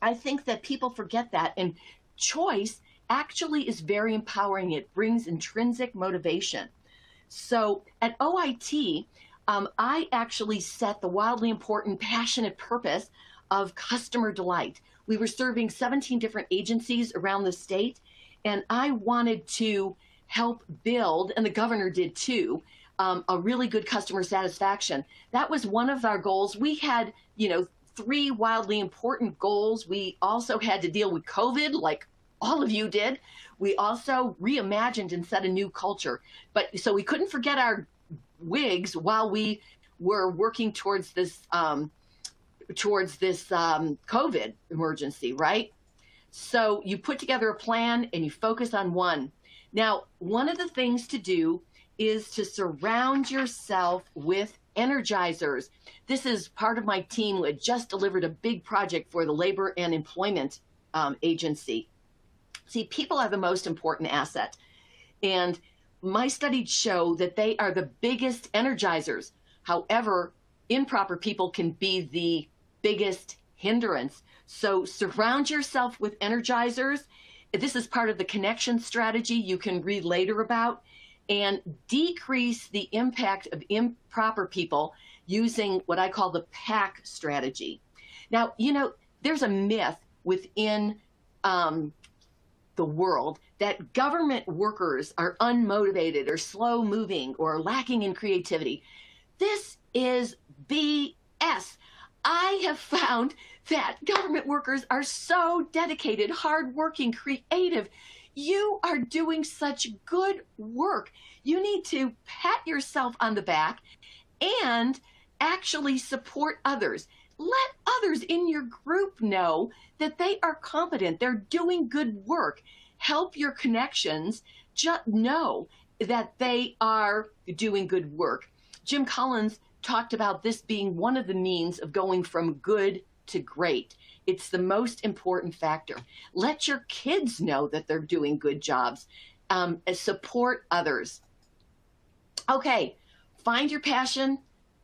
I think that people forget that, and choice actually is very empowering. It brings intrinsic motivation. So at OIT, I actually set the wildly important, passionate purpose of customer delight. We were serving 17 different agencies around the state, and I wanted to help build, and the governor did too, a really good customer satisfaction. That was one of our goals. We had, 3 wildly important goals. We also had to deal with COVID, like all of you did. We also reimagined and set a new culture. But so we couldn't forget our wigs while we were working towards this COVID emergency, right? So you put together a plan and you focus on one. Now, one of the things to do is to surround yourself with energizers. This is part of my team who had just delivered a big project for the Labor and Employment Agency. See, people are the most important asset. And my studies show that they are the biggest energizers. However, improper people can be the biggest hindrance. So surround yourself with energizers. This is part of the connection strategy you can read later about, and decrease the impact of improper people using what I call the pack strategy. Now, there's a myth within the world that government workers are unmotivated or slow moving or lacking in creativity. This is BS. I have found that government workers are so dedicated, hardworking, creative. You are doing such good work. You need to pat yourself on the back and actually support others. Let others in your group know that they are competent. They're doing good work. Help your connections just know that they are doing good work. Jim Collins talked about this being one of the means of going from good to great. It's the most important factor. Let your kids know that they're doing good jobs. Support others. Okay, find your passion,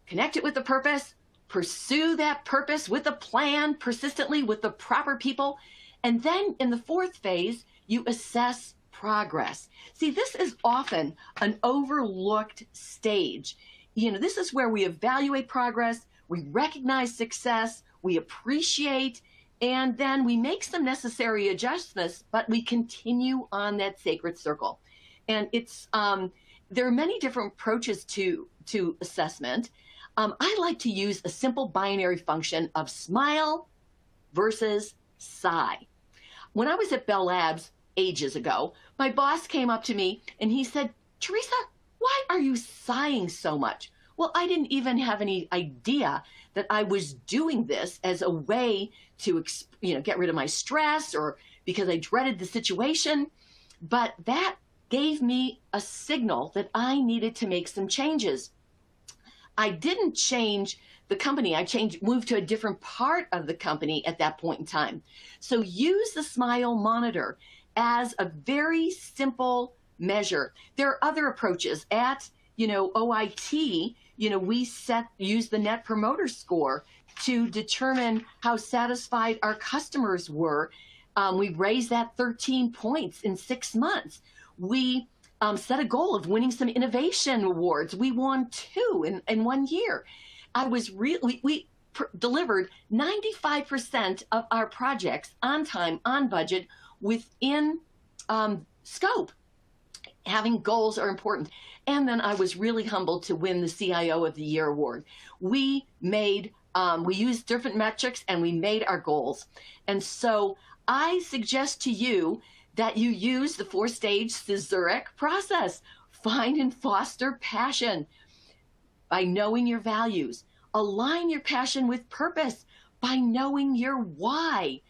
connect it with the purpose, pursue that purpose with a plan, persistently with the proper people. And then in the 4th phase, you assess progress. See, this is often an overlooked stage. This is where we evaluate progress, we recognize success, we appreciate, and then we make some necessary adjustments, but we continue on that sacred circle. And it's there are many different approaches to assessment. I like to use a simple binary function of smile versus sigh. When I was at Bell Labs ages ago, my boss came up to me and he said, "Theresa, why are you sighing so much?" Well, I didn't even have any idea that I was doing this as a way to, get rid of my stress or because I dreaded the situation. But that gave me a signal that I needed to make some changes. I didn't change the company. I moved to a different part of the company at that point in time. So use the smile monitor as a very simple measure. There are other approaches at, OIT. We use the Net Promoter Score to determine how satisfied our customers were. We raised that 13 points in 6 months. We set a goal of winning some innovation awards. We won 2 in 1 year. We delivered 95% of our projects on time, on budget, within scope. Having goals are important. And then I was really humbled to win the CIO of the Year award. We used different metrics and we made our goals. And so I suggest to you that you use the 4-stage Szczurek process. Find and foster passion by knowing your values. Align your passion with purpose by knowing your why.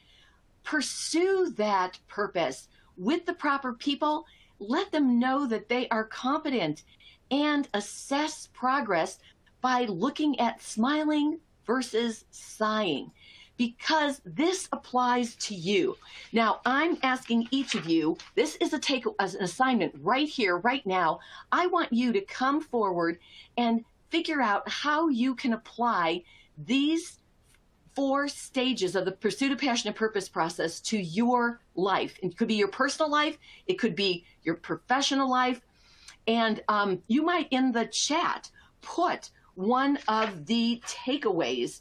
Pursue that purpose with the proper people. Let them know that they are competent, and assess progress by looking at smiling versus sighing, because this applies to you. Now, I'm asking each of you, this is as an assignment right here, right now. I want you to come forward and figure out how you can apply these 4 stages of the pursuit of passion and purpose process to your life. It could be your personal life. It could be your professional life. And you might, in the chat, put one of the takeaways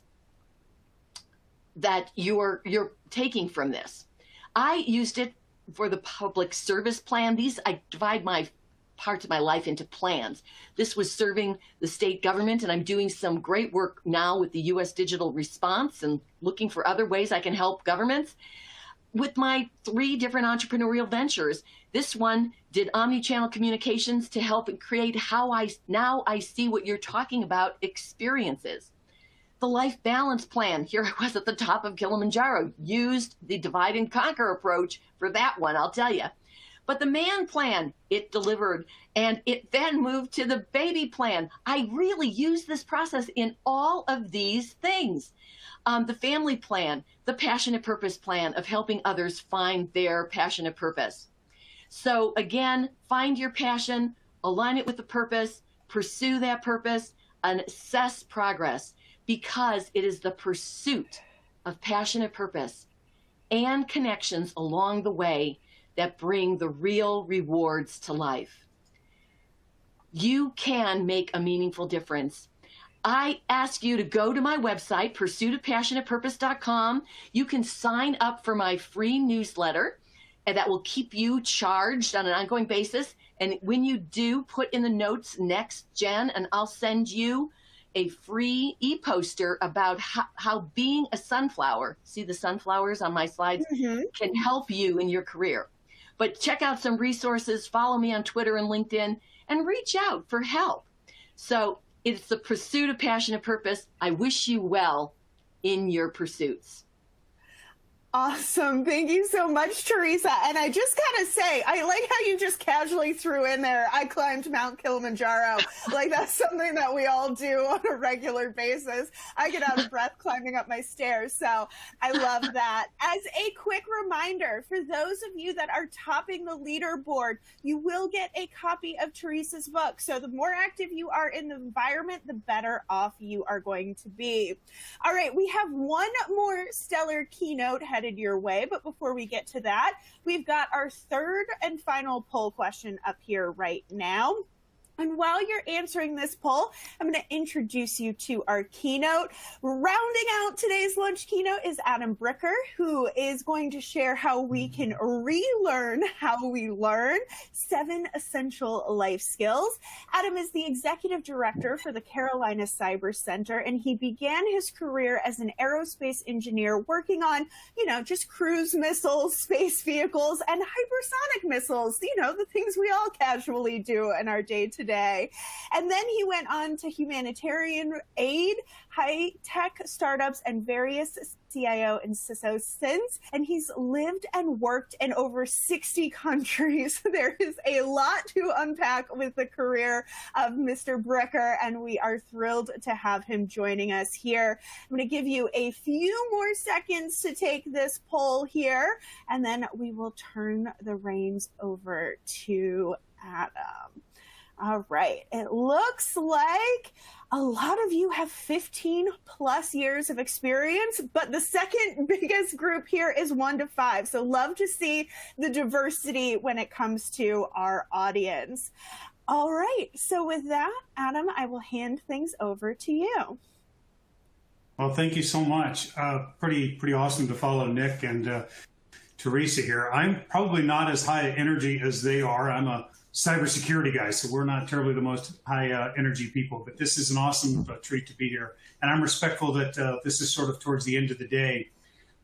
that you're taking from this. I used it for the public service plan. I divide my parts of my life into plans. This was serving the state government, and I'm doing some great work now with the U.S. digital response and looking for other ways I can help governments. With my 3 different entrepreneurial ventures, this one did omni-channel communications to help create how I see what you're talking about experiences. The life balance plan, here I was at the top of Kilimanjaro, used the divide and conquer approach for that one, I'll tell you. But the man plan, it delivered, and it then moved to the baby plan. I really use this process in all of these things. The family plan, the passion and purpose plan of helping others find their passion and purpose. So again, find your passion, align it with the purpose, pursue that purpose, and assess progress, because it is the pursuit of passion and purpose and connections along the way that bring the real rewards to life. You can make a meaningful difference. I ask you to go to my website, pursuitofpassioneandpurpose.com. You can sign up for my free newsletter, and that will keep you charged on an ongoing basis. And when you do, put in the notes NextGen, and I'll send you a free e-poster about how being a sunflower, see the sunflowers on my slides, can help you in your career. But check out some resources, follow me on Twitter and LinkedIn, and reach out for help. So it's the pursuit of passion and purpose. I wish you well in your pursuits. Awesome. Thank you so much, Theresa. And I just gotta say, I like how you just casually threw in there, I climbed Mount Kilimanjaro. Like, that's something that we all do on a regular basis. I get out of breath climbing up my stairs. So I love that. As a quick reminder, for those of you that are topping the leaderboard, you will get a copy of Theresa's book. So the more active you are in the environment, the better off you are going to be. All right, we have one more stellar keynote headed your way, but before we get to that, we've got our 3rd and final poll question up here right now. And while you're answering this poll, I'm going to introduce you to our keynote. Rounding out today's lunch keynote is Adam Bricker, who is going to share how we can relearn how we learn, 7 essential life skills. Adam is the executive director for the Carolina Cyber Center, and he began his career as an aerospace engineer working on, just cruise missiles, space vehicles, and hypersonic missiles, the things we all casually do in our day-to-day. And then he went on to humanitarian aid, high-tech startups, and various CIO and CISO since, and he's lived and worked in over 60 countries. There is a lot to unpack with the career of Mr. Bricker, and we are thrilled to have him joining us here. I'm going to give you a few more seconds to take this poll here, and then we will turn the reins over to Adam. All right, it looks like a lot of you have 15 plus years of experience, but the second biggest group here is 1 to 5. So love to see the diversity when it comes to our audience. All right, so with that, Adam, I will hand things over to you. Well, thank you so much. Pretty awesome to follow Nick and Theresa here. I'm probably not as high energy as they are. I'm a cybersecurity guy, so we're not terribly the most high energy people, but this is an awesome treat to be here. And I'm respectful that this is sort of towards the end of the day.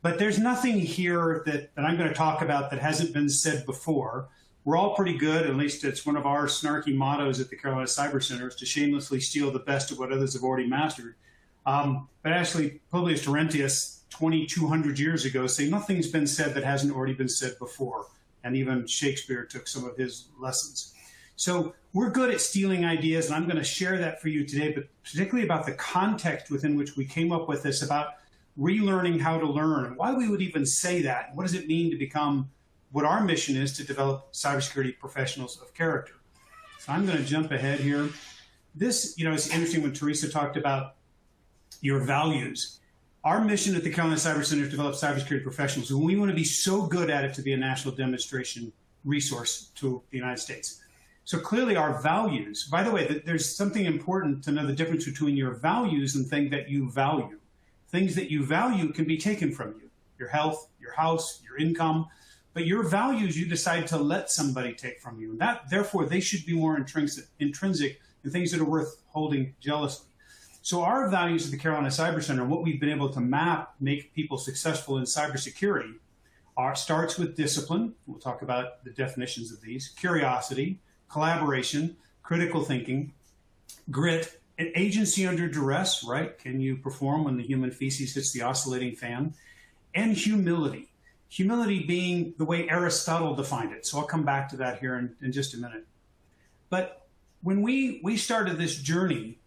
But there's nothing here that I'm going to talk about that hasn't been said before. We're all pretty good, at least it's one of our snarky mottos at the Carolina Cyber Center, is to shamelessly steal the best of what others have already mastered. But actually, Publius Terentius, 2,200 years ago, saying nothing's been said that hasn't already been said before. And even Shakespeare took some of his lessons. So we're good at stealing ideas, and I'm going to share that for you today, but particularly about the context within which we came up with this, about relearning how to learn, and why we would even say that. What does it mean to become what our mission is, to develop cybersecurity professionals of character? So I'm going to jump ahead here. This, it's interesting when Theresa talked about your values. Our mission at the Carolina Cyber Center is to develop cybersecurity professionals, and we want to be so good at it to be a national demonstration resource to the United States. So clearly our values, by the way, there's something important to know the difference between your values and things that you value. Things that you value can be taken from you, your health, your house, your income, but your values you decide to let somebody take from you. Therefore, they should be more intrinsic in things that are worth holding jealously. So our values at the Carolina Cyber Center, what we've been able to make people successful in cybersecurity, starts with discipline. We'll talk about the definitions of these: curiosity, collaboration, critical thinking, grit, and agency under duress, right? Can you perform when the human feces hits the oscillating fan? And humility. Humility being the way Aristotle defined it. So I'll come back to that here in just a minute. But when we started this journey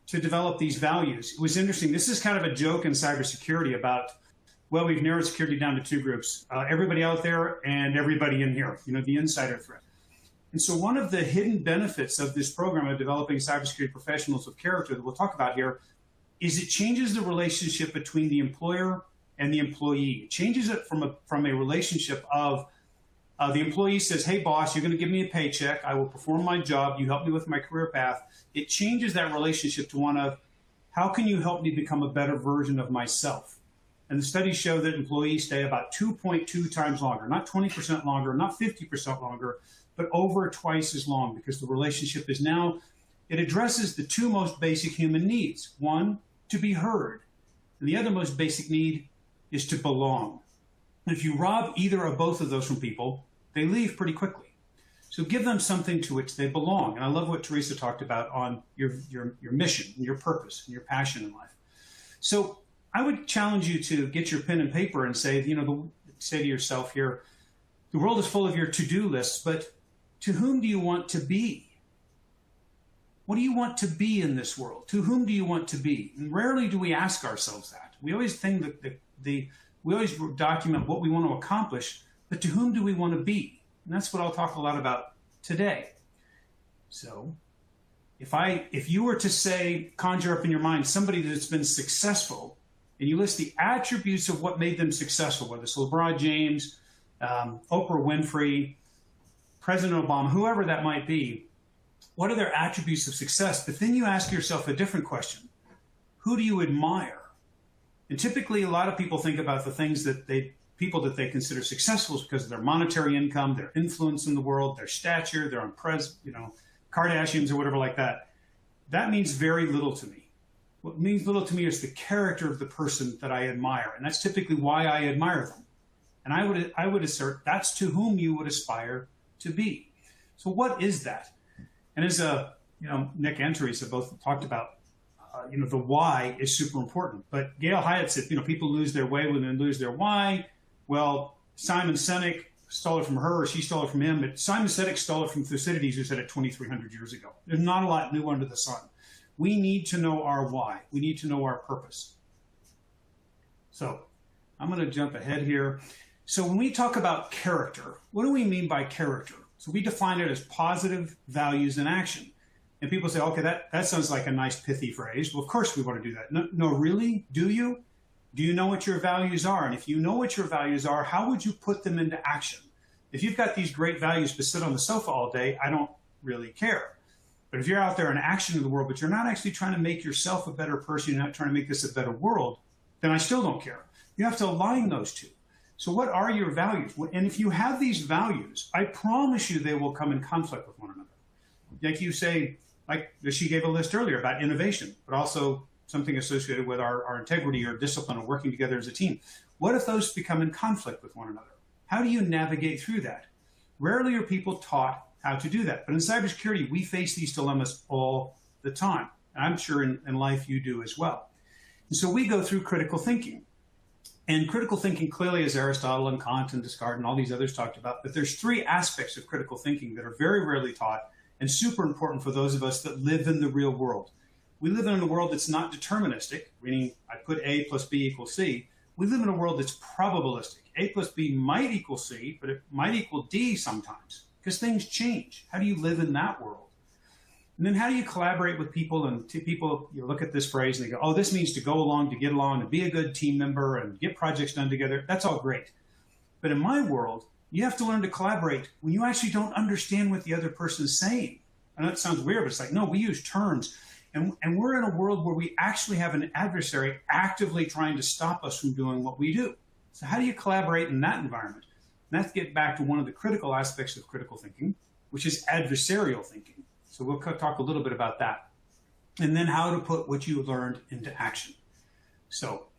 to develop these values, it was interesting. This is kind of a joke in cybersecurity about, well, we've narrowed security down to two groups, everybody out there and everybody in here, the insider threat. And so one of the hidden benefits of this program of developing cybersecurity professionals of character that we'll talk about here is it changes the relationship between the employer and the employee. It changes it from a relationship of the employee says, hey, boss, you're going to give me a paycheck. I will perform my job. You help me with my career path. It changes that relationship to one of, how can you help me become a better version of myself? And the studies show that employees stay about 2.2 times longer, not 20% longer, not 50% longer, but over twice as long, because the relationship is now, it addresses the two most basic human needs. One, to be heard. And the other most basic need is to belong. And if you rob either or both of those from people, they leave pretty quickly. So give them something to which they belong. And I love what Theresa talked about on your mission, and your purpose, and your passion in life. So I would challenge you to get your pen and paper and say, say to yourself here, the world is full of your to-do lists, but to whom do you want to be? What do you want to be in this world? To whom do you want to be? And rarely do we ask ourselves that. We always think that we always document what we want to accomplish, but to whom do we want to be? And that's what I'll talk a lot about today. So if you were to say, conjure up in your mind somebody that's been successful, and you list the attributes of what made them successful, whether it's LeBron James, Oprah Winfrey, President Obama, whoever that might be, what are their attributes of success? But then you ask yourself a different question. Who do you admire? And typically, a lot of people think about the things that people that they consider successful because of their monetary income, their influence in the world, their stature, their Kardashians or whatever like that. That means very little to me. What means little to me is the character of the person that I admire. And that's typically why I admire them. And I would assert that's to whom you would aspire to be. So what is that? And as Nick and Theresa both talked about, the why is super important. But Gail Hyatt said, people lose their way when they lose their why. Well, Simon Sinek stole it from her, or she stole it from him, but Simon Sinek stole it from Thucydides, who said it 2,300 years ago. There's not a lot new under the sun. We need to know our why. We need to know our purpose. So I'm going to jump ahead here. So when we talk about character, what do we mean by character? So we define it as positive values in action. And people say, okay, that sounds like a nice pithy phrase. Well, of course we want to do that. No, really? Do you? Do you know what your values are? And if you know what your values are, how would you put them into action? If you've got these great values to sit on the sofa all day, I don't really care. But if you're out there in action in the world, but you're not actually trying to make yourself a better person, you're not trying to make this a better world, then I still don't care. You have to align those two. So what are your values? And if you have these values, I promise you they will come in conflict with one another. Like you say, like she gave a list earlier about innovation, but also something associated with our integrity or discipline or working together as a team. What if those become in conflict with one another? How do you navigate through that? Rarely are people taught how to do that. But in cybersecurity, we face these dilemmas all the time. And I'm sure in life you do as well. And so we go through critical thinking. And critical thinking clearly, as Aristotle and Kant and Descartes and all these others talked about, but there's three aspects of critical thinking that are very rarely taught and super important for those of us that live in the real world. We live in a world that's not deterministic, meaning I put A plus B equals C. We live in a world that's probabilistic. A plus B might equal C, but it might equal D sometimes because things change. How do you live in that world? And then how do you collaborate with people? And people, you look at this phrase and they go, oh, this means to go along, to get along, to be a good team member and get projects done together. That's all great. But in my world, you have to learn to collaborate when you actually don't understand what the other person is saying. I know it sounds weird, but it's like, no, we use terms. And we're in a world where we actually have an adversary actively trying to stop us from doing what we do. So how do you collaborate in that environment? And that's get back to one of the critical aspects of critical thinking, which is adversarial thinking. So we'll talk a little bit about that. And then how to put what you learned into action. So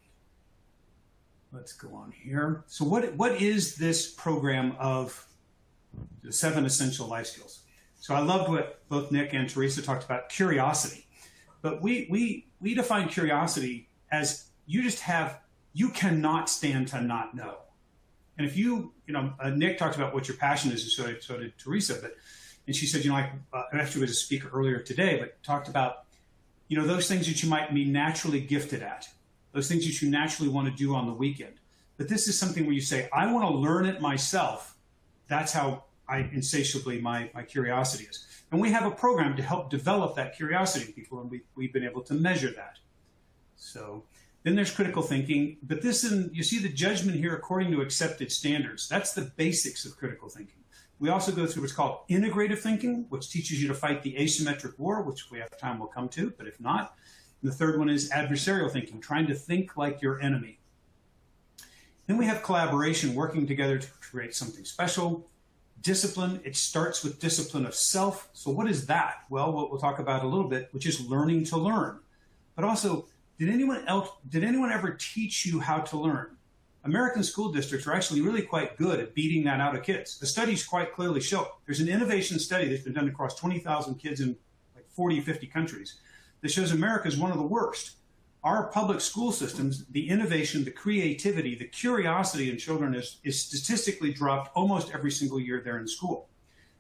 let's go on here. So what is this program of the 7 essential life skills? So I loved what both Nick and Theresa talked about, curiosity. But we define curiosity as you cannot stand to not know. And if Nick talked about what your passion is, and so did Theresa, and she said, I actually was a speaker earlier today, but talked about, those things that you might be naturally gifted at, those things that you naturally want to do on the weekend. But this is something where you say, I want to learn it myself. That's how insatiably my curiosity is. And we have a program to help develop that curiosity in people, and we've been able to measure that. So then there's critical thinking, but you see the judgment here according to accepted standards. That's the basics of critical thinking. We also go through what's called integrative thinking, which teaches you to fight the asymmetric war, which if we have time we'll come to, but if not. And the third one is adversarial thinking, trying to think like your enemy. Then we have collaboration, working together to create something special. Discipline, it starts with discipline of self. So what is that? Well, what we'll talk about a little bit, which is learning to learn. But also, did anyone ever teach you how to learn? American school districts are actually really quite good at beating that out of kids. The studies quite clearly show it. There's an innovation study that's been done across 20,000 kids in like 40, 50 countries that shows America is one of the worst. Our public school systems, the innovation, the creativity, the curiosity in children is statistically dropped almost every single year they're in school.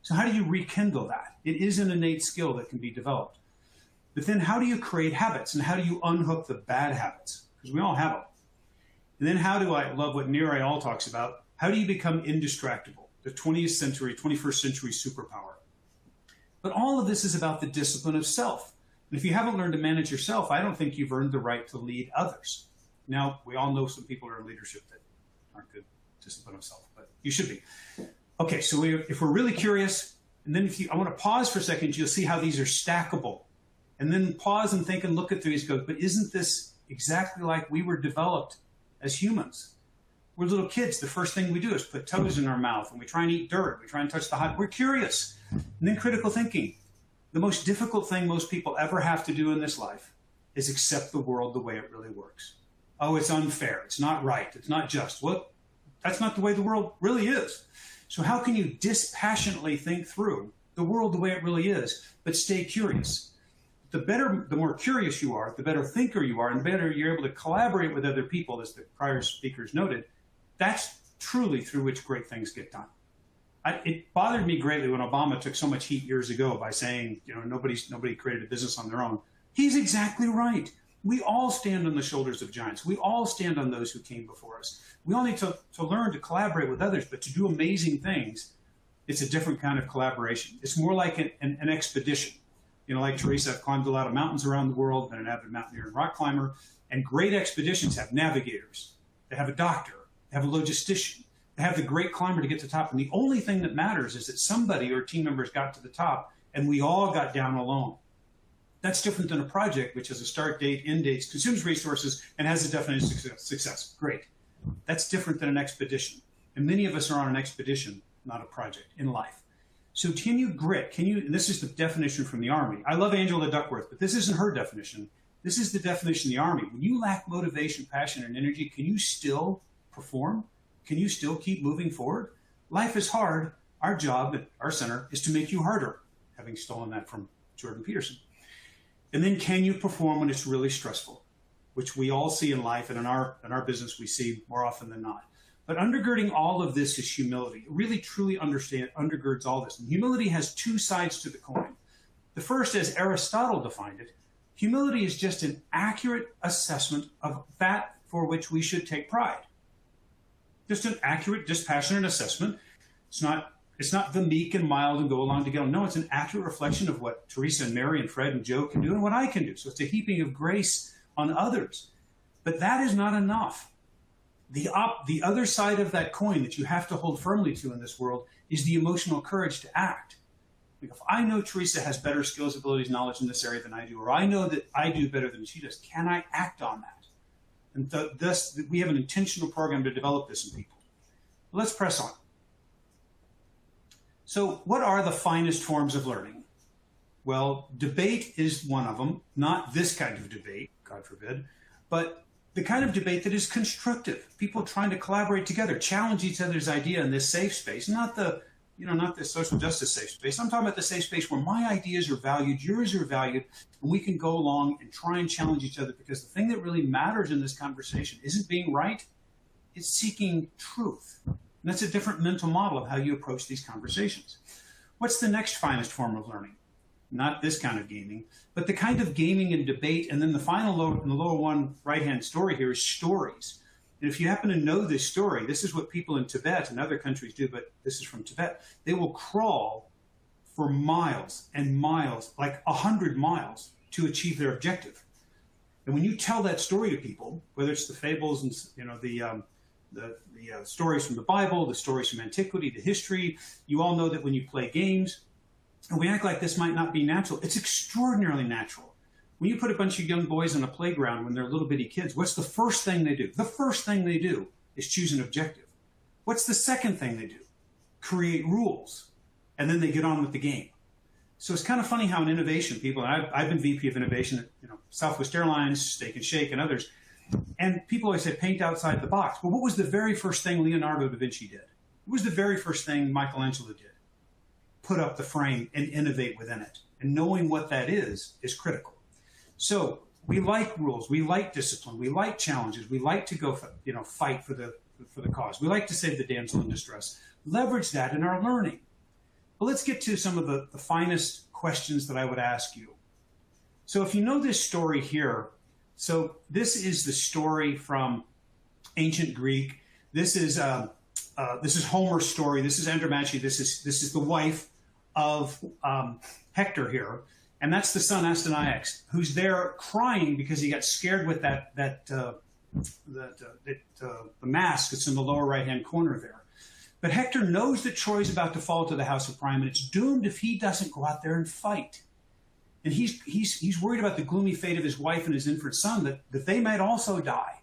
So how do you rekindle that? It is an innate skill that can be developed. But then how do you create habits and how do you unhook the bad habits? Because we all have them. And then I love what Niraj all talks about, how do you become indistractable? The 21st century superpower. But all of this is about the discipline of self. And if you haven't learned to manage yourself, I don't think you've earned the right to lead others. Now, we all know some people are in leadership that aren't good discipline of self, but you should be. Okay, so if we're really curious, and then I want to pause for a second, you'll see how these are stackable. And then pause and think and look at these, go, but isn't this exactly like we were developed as humans? We're little kids. The first thing we do is put toes in our mouth, and we try and eat dirt. We try and touch the hot. We're curious. And then critical thinking. The most difficult thing most people ever have to do in this life is accept the world the way it really works. Oh, it's unfair. It's not right. It's not just. Well, that's not the way the world really is. So how can you dispassionately think through the world the way it really is, but stay curious? The more curious you are, the better thinker you are, and the better you're able to collaborate with other people, as the prior speakers noted. That's truly through which great things get done. It bothered me greatly when Obama took so much heat years ago by saying, nobody created a business on their own. He's exactly right. We all stand on the shoulders of giants. We all stand on those who came before us. We all need to learn to collaborate with others, but to do amazing things, it's a different kind of collaboration. It's more like an expedition. Like Theresa, I've climbed a lot of mountains around the world, been an avid mountaineer and rock climber, and great expeditions have navigators. They have a doctor. They have a logistician. They have the great climber to get to the top. And the only thing that matters is that somebody or team members got to the top, and we all got down alone. That's different than a project, which has a start date, end dates, consumes resources, and has a definite success. Great. That's different than an expedition. And many of us are on an expedition, not a project, in life. So can you grit? And this is the definition from the Army. I love Angela Duckworth, but this isn't her definition. This is the definition of the Army. When you lack motivation, passion, and energy, can you still perform? Can you still keep moving forward? Life is hard. Our job at our center is to make you harder, having stolen that from Jordan Peterson. And then can you perform when it's really stressful, which we all see in life, and in our business we see more often than not. But undergirding all of this is humility. Really, truly undergirds all this. And humility has two sides to the coin. The first, as Aristotle defined it, humility is just an accurate assessment of that for which we should take pride. Just an accurate, dispassionate assessment. It's not the meek and mild and go along to get on. No, it's an accurate reflection of what Theresa and Mary and Fred and Joe can do and what I can do. So it's a heaping of grace on others. But that is not enough. The other side of that coin that you have to hold firmly to in this world is the emotional courage to act. Like if I know Theresa has better skills, abilities, knowledge in this area than I do, or I know that I do better than she does, can I act on that? And thus, we have an intentional program to develop this in people. Let's press on. So what are the finest forms of learning? Well, debate is one of them, not this kind of debate, God forbid, but the kind of debate that is constructive, people trying to collaborate together, challenge each other's idea in this safe space, not the social justice safe space. I'm talking about the safe space where my ideas are valued, yours are valued, and we can go along and try and challenge each other, because the thing that really matters in this conversation isn't being right, it's seeking truth. And that's a different mental model of how you approach these conversations. What's the next finest form of learning? Not this kind of gaming, but the kind of gaming and debate. And then the final in the lower one right-hand story here is stories. And if you happen to know this story, this is what people in Tibet and other countries do, but this is from Tibet. They will crawl for miles and miles, like 100 miles, to achieve their objective. And when you tell that story to people, whether it's the fables and the stories from the Bible, the stories from antiquity, the history, you all know that when you play games, and we act like this might not be natural, it's extraordinarily natural. When you put a bunch of young boys on a playground when they're little bitty kids, what's the first thing they do? The first thing they do is choose an objective. What's the second thing they do? Create rules. And then they get on with the game. So it's kind of funny how in innovation, people, and I've been VP of innovation at Southwest Airlines, Steak and Shake, and others, and people always say paint outside the box. But what was the very first thing Leonardo da Vinci did? What was the very first thing Michelangelo did? Put up the frame and innovate within it. And knowing what that is critical. So we like rules, we like discipline, we like challenges, we like to go fight for the cause. We like to save the damsel in distress. Leverage that in our learning. But let's get to some of the finest questions that I would ask you. So if you know this story here, so this is the story from ancient Greek. This is Homer's story. This is Andromache. This is the wife of Hector here, and that's the son Astyanax, who's there crying because he got scared with the mask that's in the lower right-hand corner there. But Hector knows that Troy's about to fall to the house of Priam, and it's doomed if he doesn't go out there and fight. And he's worried about the gloomy fate of his wife and his infant son, that they might also die.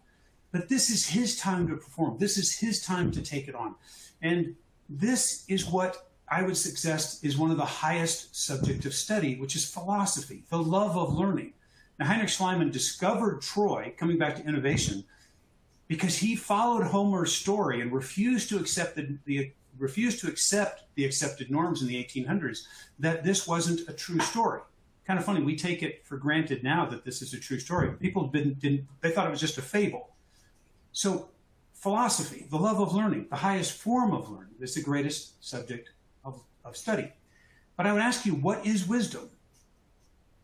But this is his time to perform. This is his time to take it on. And this is what I would suggest is one of the highest subject of study, which is philosophy, the love of learning. Now, Heinrich Schliemann discovered Troy, coming back to innovation, because he followed Homer's story and refused to accept the accepted norms in the 1800s, that this wasn't a true story. Kind of funny, we take it for granted now that this is a true story. People they thought it was just a fable. So philosophy, the love of learning, the highest form of learning, is the greatest subject of study. But I would ask you, what is wisdom?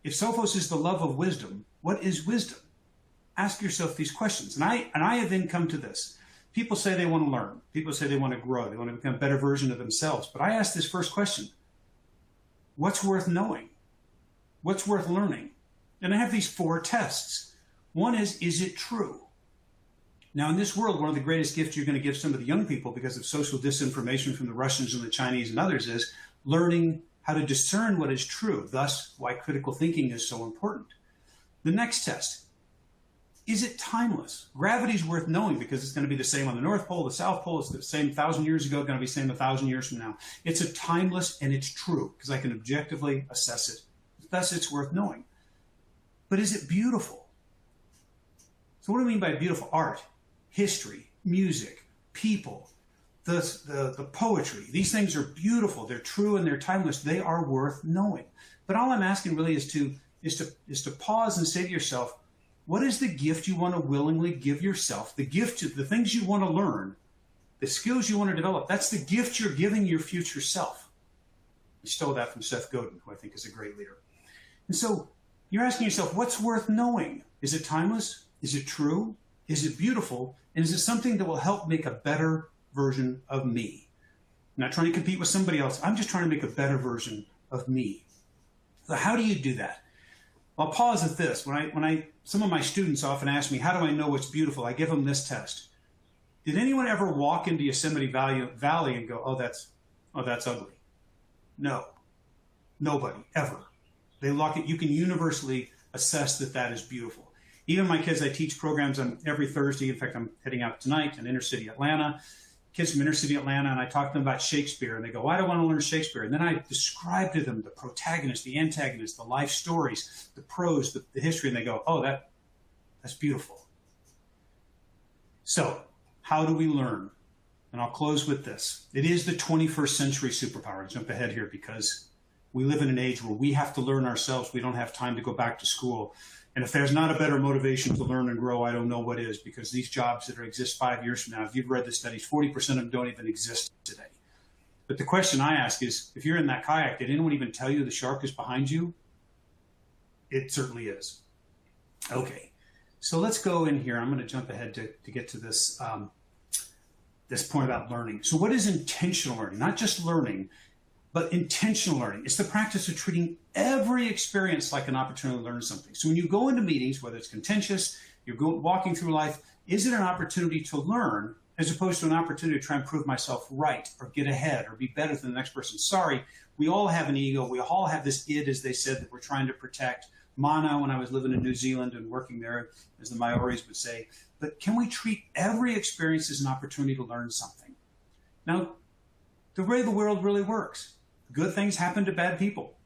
If Sophos is the love of wisdom, what is wisdom? Ask yourself these questions. And I have then come to this. People say they want to learn. People say they want to grow. They want to become a better version of themselves. But I ask this first question. What's worth knowing? What's worth learning? And I have these 4 tests. One is it true? Now, in this world, one of the greatest gifts you're going to give some of the young people because of social disinformation from the Russians and the Chinese and others is learning how to discern what is true, thus why critical thinking is so important. The next test, is it timeless? Gravity's worth knowing because it's going to be the same on the North Pole, the South Pole. It's the same 1,000 years ago, going to be the same 1,000 years from now. It's a timeless, and it's true because I can objectively assess it. Thus, it's worth knowing. But is it beautiful? So what do I mean by beautiful? Art, history, music, people, the poetry. These things are beautiful. They're true and they're timeless. They are worth knowing. But all I'm asking really is to pause and say to yourself, what is the gift you want to willingly give yourself? The gift to the things you want to learn, the skills you want to develop. That's the gift you're giving your future self. I stole that from Seth Godin, who I think is a great leader. And so you're asking yourself, what's worth knowing? Is it timeless? Is it true? Is it beautiful? And is it something that will help make a better version of me? I'm not trying to compete with somebody else. I'm just trying to make a better version of me. So how do you do that? I'll pause at this. Some of my students often ask me, how do I know what's beautiful? I give them this test. Did anyone ever walk into Yosemite Valley and go, oh, that's ugly? No, nobody ever. They lock it. You can universally assess that is beautiful. Even my kids, I teach programs on every Thursday. In fact, I'm heading out tonight in inner city Atlanta. Kids from inner city Atlanta, and I talk to them about Shakespeare, and they go, why do I want to learn Shakespeare? And then I describe to them the protagonist, the antagonist, the life stories, the prose, the history, and they go, oh, that's beautiful. So how do we learn? And I'll close with this. It is the 21st century superpower. I'll jump ahead here because we live in an age where we have to learn ourselves. We don't have time to go back to school. And if there's not a better motivation to learn and grow, I don't know what is, because these jobs that exist 5 years from now, if you've read the studies, 40% of them don't even exist today. But the question I ask is, if you're in that kayak, did anyone even tell you the shark is behind you? It certainly is. Okay, so let's go in here. I'm going to jump ahead to get to this, this point about learning. So what is intentional learning? Not just learning, but intentional learning. It's the practice of treating every experience like an opportunity to learn something. So when you go into meetings, whether it's contentious, you're walking through life, is it an opportunity to learn as opposed to an opportunity to try and prove myself right or get ahead or be better than the next person? Sorry, we all have an ego. We all have this id, as they said, that we're trying to protect. Mana, when I was living in New Zealand and working there, as the Maoris would say. But can we treat every experience as an opportunity to learn something? Now, the way the world really works, good things happen to bad people.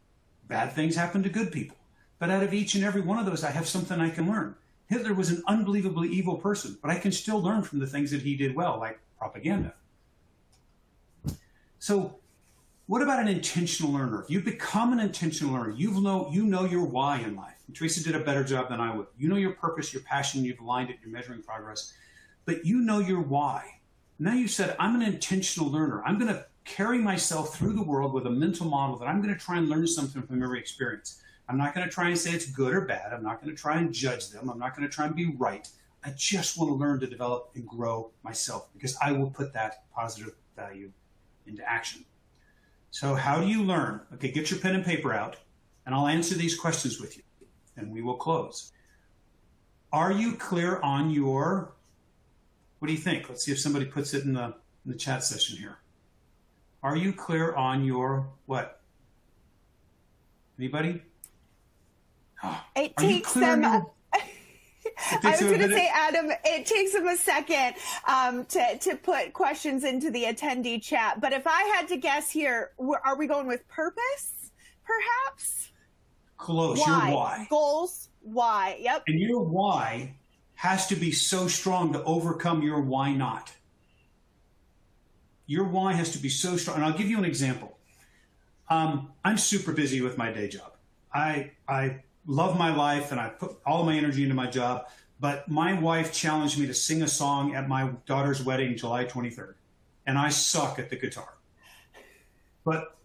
Bad things happen to good people. But out of each and every one of those, I have something I can learn. Hitler was an unbelievably evil person, but I can still learn from the things that he did well, like propaganda. So what about an intentional learner? If you become an intentional learner, you know your why in life. And Theresa did a better job than I would. You know your purpose, your passion, you've aligned it, you're measuring progress, but you know your why. Now you said, I'm an intentional learner. I'm going to carry myself through the world with a mental model that I'm going to try and learn something from every experience. I'm not going to try and say it's good or bad. I'm not going to try and judge them. I'm not going to try and be right. I just want to learn to develop and grow myself because I will put that positive value into action. So how do you learn? Okay, get your pen and paper out, and I'll answer these questions with you, and we will close. Are you clear on your, what do you think? Let's see if somebody puts it in the chat session here. Are you clear on your what? Anybody? It takes them. I was going to say, Adam, it takes them a second to put questions into the attendee chat. But if I had to guess here, are we going with purpose, perhaps? Close. Your why. Goals. Why. Yep. And your why has to be so strong to overcome your why not. Your why has to be so strong. And I'll give you an example. I'm super busy with my day job. I love my life and I put all of my energy into my job. But my wife challenged me to sing a song at my daughter's wedding, July 23rd. And I suck at the guitar. But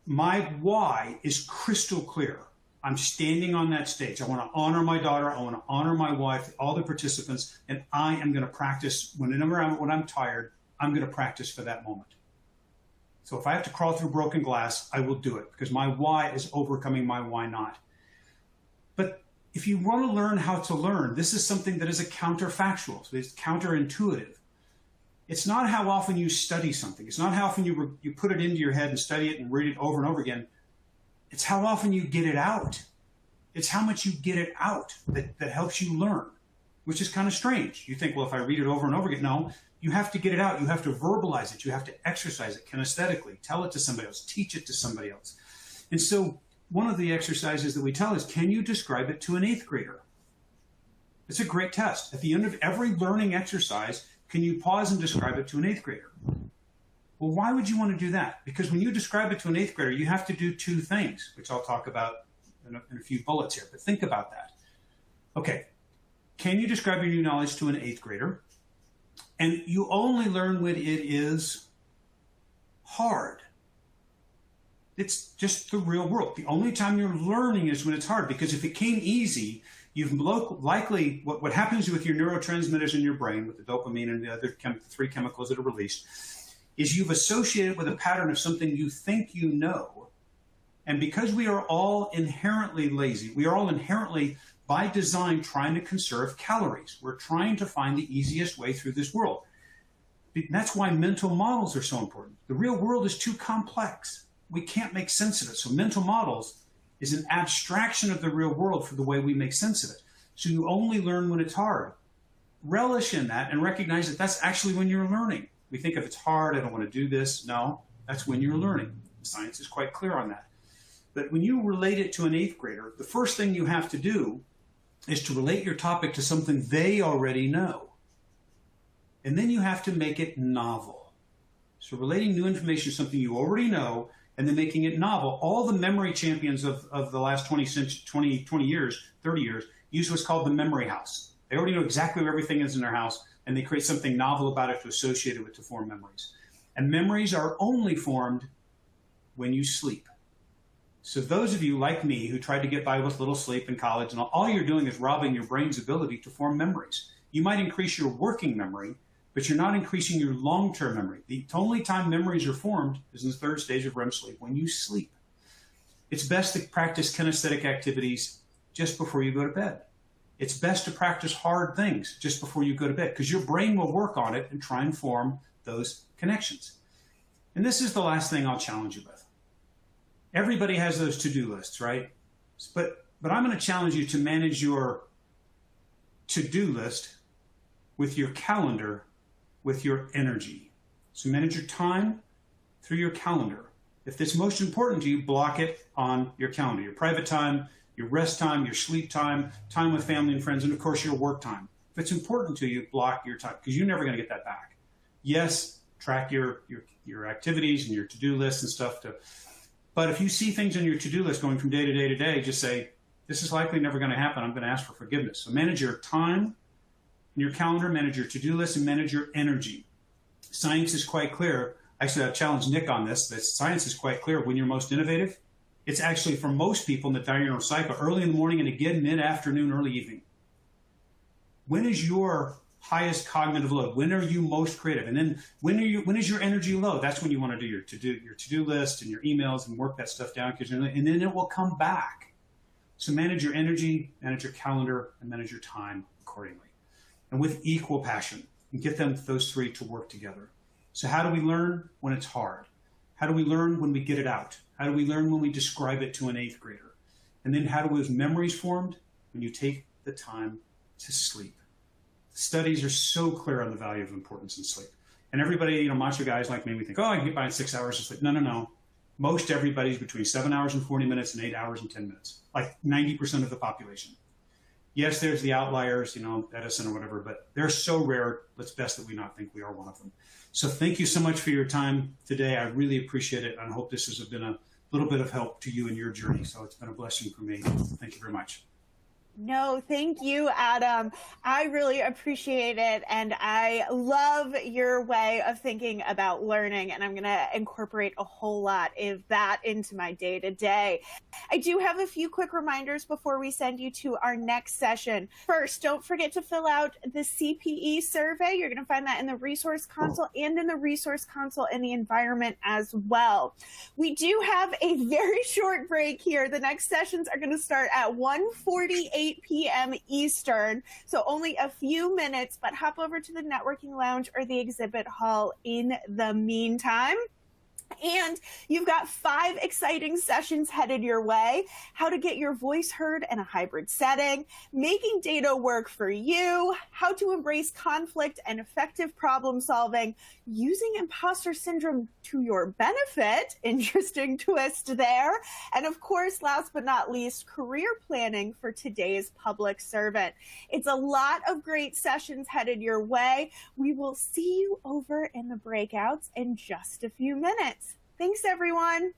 my why is crystal clear. I'm standing on that stage. I want to honor my daughter. I want to honor my wife, all the participants. And I am going to practice when I'm tired. I'm going to practice for that moment. So if I have to crawl through broken glass, I will do it because my why is overcoming my why not. But if you want to learn how to learn, this is something that is a counterfactual. So it's counterintuitive. It's not how often you study something. It's not how often you put it into your head and study it and read it over and over again. It's how often you get it out. It's how much you get it out that helps you learn. which is kind of strange. You think, well, if I read it over and over again, no, you have to get it out. You have to verbalize it. You have to exercise it kinesthetically, tell it to somebody else, teach it to somebody else. And so one of the exercises that we tell is, can you describe it to an 8th grader? It's a great test. At the end of every learning exercise, can you pause and describe it to an 8th grader? Well, why would you want to do that? Because when you describe it to an 8th grader, you have to do 2 things, which I'll talk about in a few bullets here, but think about that. Okay, can you describe your new knowledge to an 8th grader? And you only learn when it is hard. It's just the real world. The only time you're learning is when it's hard, because if it came easy, you've likely, what happens with your neurotransmitters in your brain, with the dopamine and the other 3 chemicals that are released, is you've associated with a pattern of something you think you know. And because we are all inherently lazy, we are all inherently, by design, trying to conserve calories. We're trying to find the easiest way through this world. And that's why mental models are so important. The real world is too complex. We can't make sense of it. So mental models is an abstraction of the real world for the way we make sense of it. So you only learn when it's hard. Relish in that and recognize that that's actually when you're learning. We think if it's hard, I don't want to do this. No, that's when you're learning. Science is quite clear on that. But when you relate it to an 8th grader, the first thing you have to do is to relate your topic to something they already know. And then you have to make it novel. So relating new information to something you already know and then making it novel. All the memory champions of the last 20 years, 30 years, use what's called the memory house. They already know exactly where everything is in their house, and they create something novel about it to associate it with, to form memories. And memories are only formed when you sleep. So those of you like me who tried to get by with little sleep in college, and all you're doing is robbing your brain's ability to form memories. You might increase your working memory, but you're not increasing your long-term memory. The only time memories are formed is in the 3rd stage of REM sleep, when you sleep. It's best to practice kinesthetic activities just before you go to bed. It's best to practice hard things just before you go to bed, because your brain will work on it and try and form those connections. And this is the last thing I'll challenge you with. Everybody has those to-do lists, right? But I'm going to challenge you to manage your to-do list with your calendar, with your energy. So manage your time through your calendar. If it's most important to you, block it on your calendar. Your private time, your rest time, your sleep time, time with family and friends, and of course your work time. If it's important to you, block your time, because you're never going to get that back. Yes, track your activities and your to-do lists and stuff. But if you see things on your to-do list going from day to day to day, just say, this is likely never going to happen. I'm going to ask for forgiveness. So manage your time in your calendar, manage your to-do list, and manage your energy. Science is quite clear. Actually, I've challenged Nick on this. That science is quite clear. When you're most innovative, it's actually, for most people in the diurnal cycle, early in the morning and again mid-afternoon, early evening. When is your highest cognitive load? When are you most creative? And then when is your energy low? That's when you want to do your to-do list and your emails and work that stuff down, and then it will come back. So manage your energy, manage your calendar, and manage your time accordingly, and with equal passion, and get those 3 to work together. So how do we learn? When it's hard. How do we learn? When we get it out. How do we learn? When we describe it to an 8th grader. And then how do those memories formed? When you take the time to sleep. Studies are so clear on the value of importance in sleep. And everybody, macho guys like me, we think, oh, I can get by in 6 hours of sleep. No. Most everybody's between 7 hours and 40 minutes and 8 hours and 10 minutes, like 90% of the population. Yes, there's the outliers, Edison or whatever, but they're so rare, it's best that we not think we are one of them. So thank you so much for your time today. I really appreciate it, and I hope this has been a little bit of help to you in your journey. So it's been a blessing for me. Thank you very much. No, thank you, Adam. I really appreciate it. And I love your way of thinking about learning. And I'm going to incorporate a whole lot of that into my day to day. I do have a few quick reminders before we send you to our next session. First, don't forget to fill out the CPE survey. You're going to find that in the resource console and in the resource console in the environment as well. We do have a very short break here. The next sessions are going to start at 1:48 p.m. Eastern, so only a few minutes, but hop over to the networking lounge or the exhibit hall in the meantime. And you've got 5 exciting sessions headed your way: how to get your voice heard in a hybrid setting, making data work for you, how to embrace conflict and effective problem solving, using imposter syndrome to your benefit, interesting twist there, and of course, last but not least, career planning for today's public servant. It's a lot of great sessions headed your way. We will see you over in the breakouts in just a few minutes. Thanks, everyone.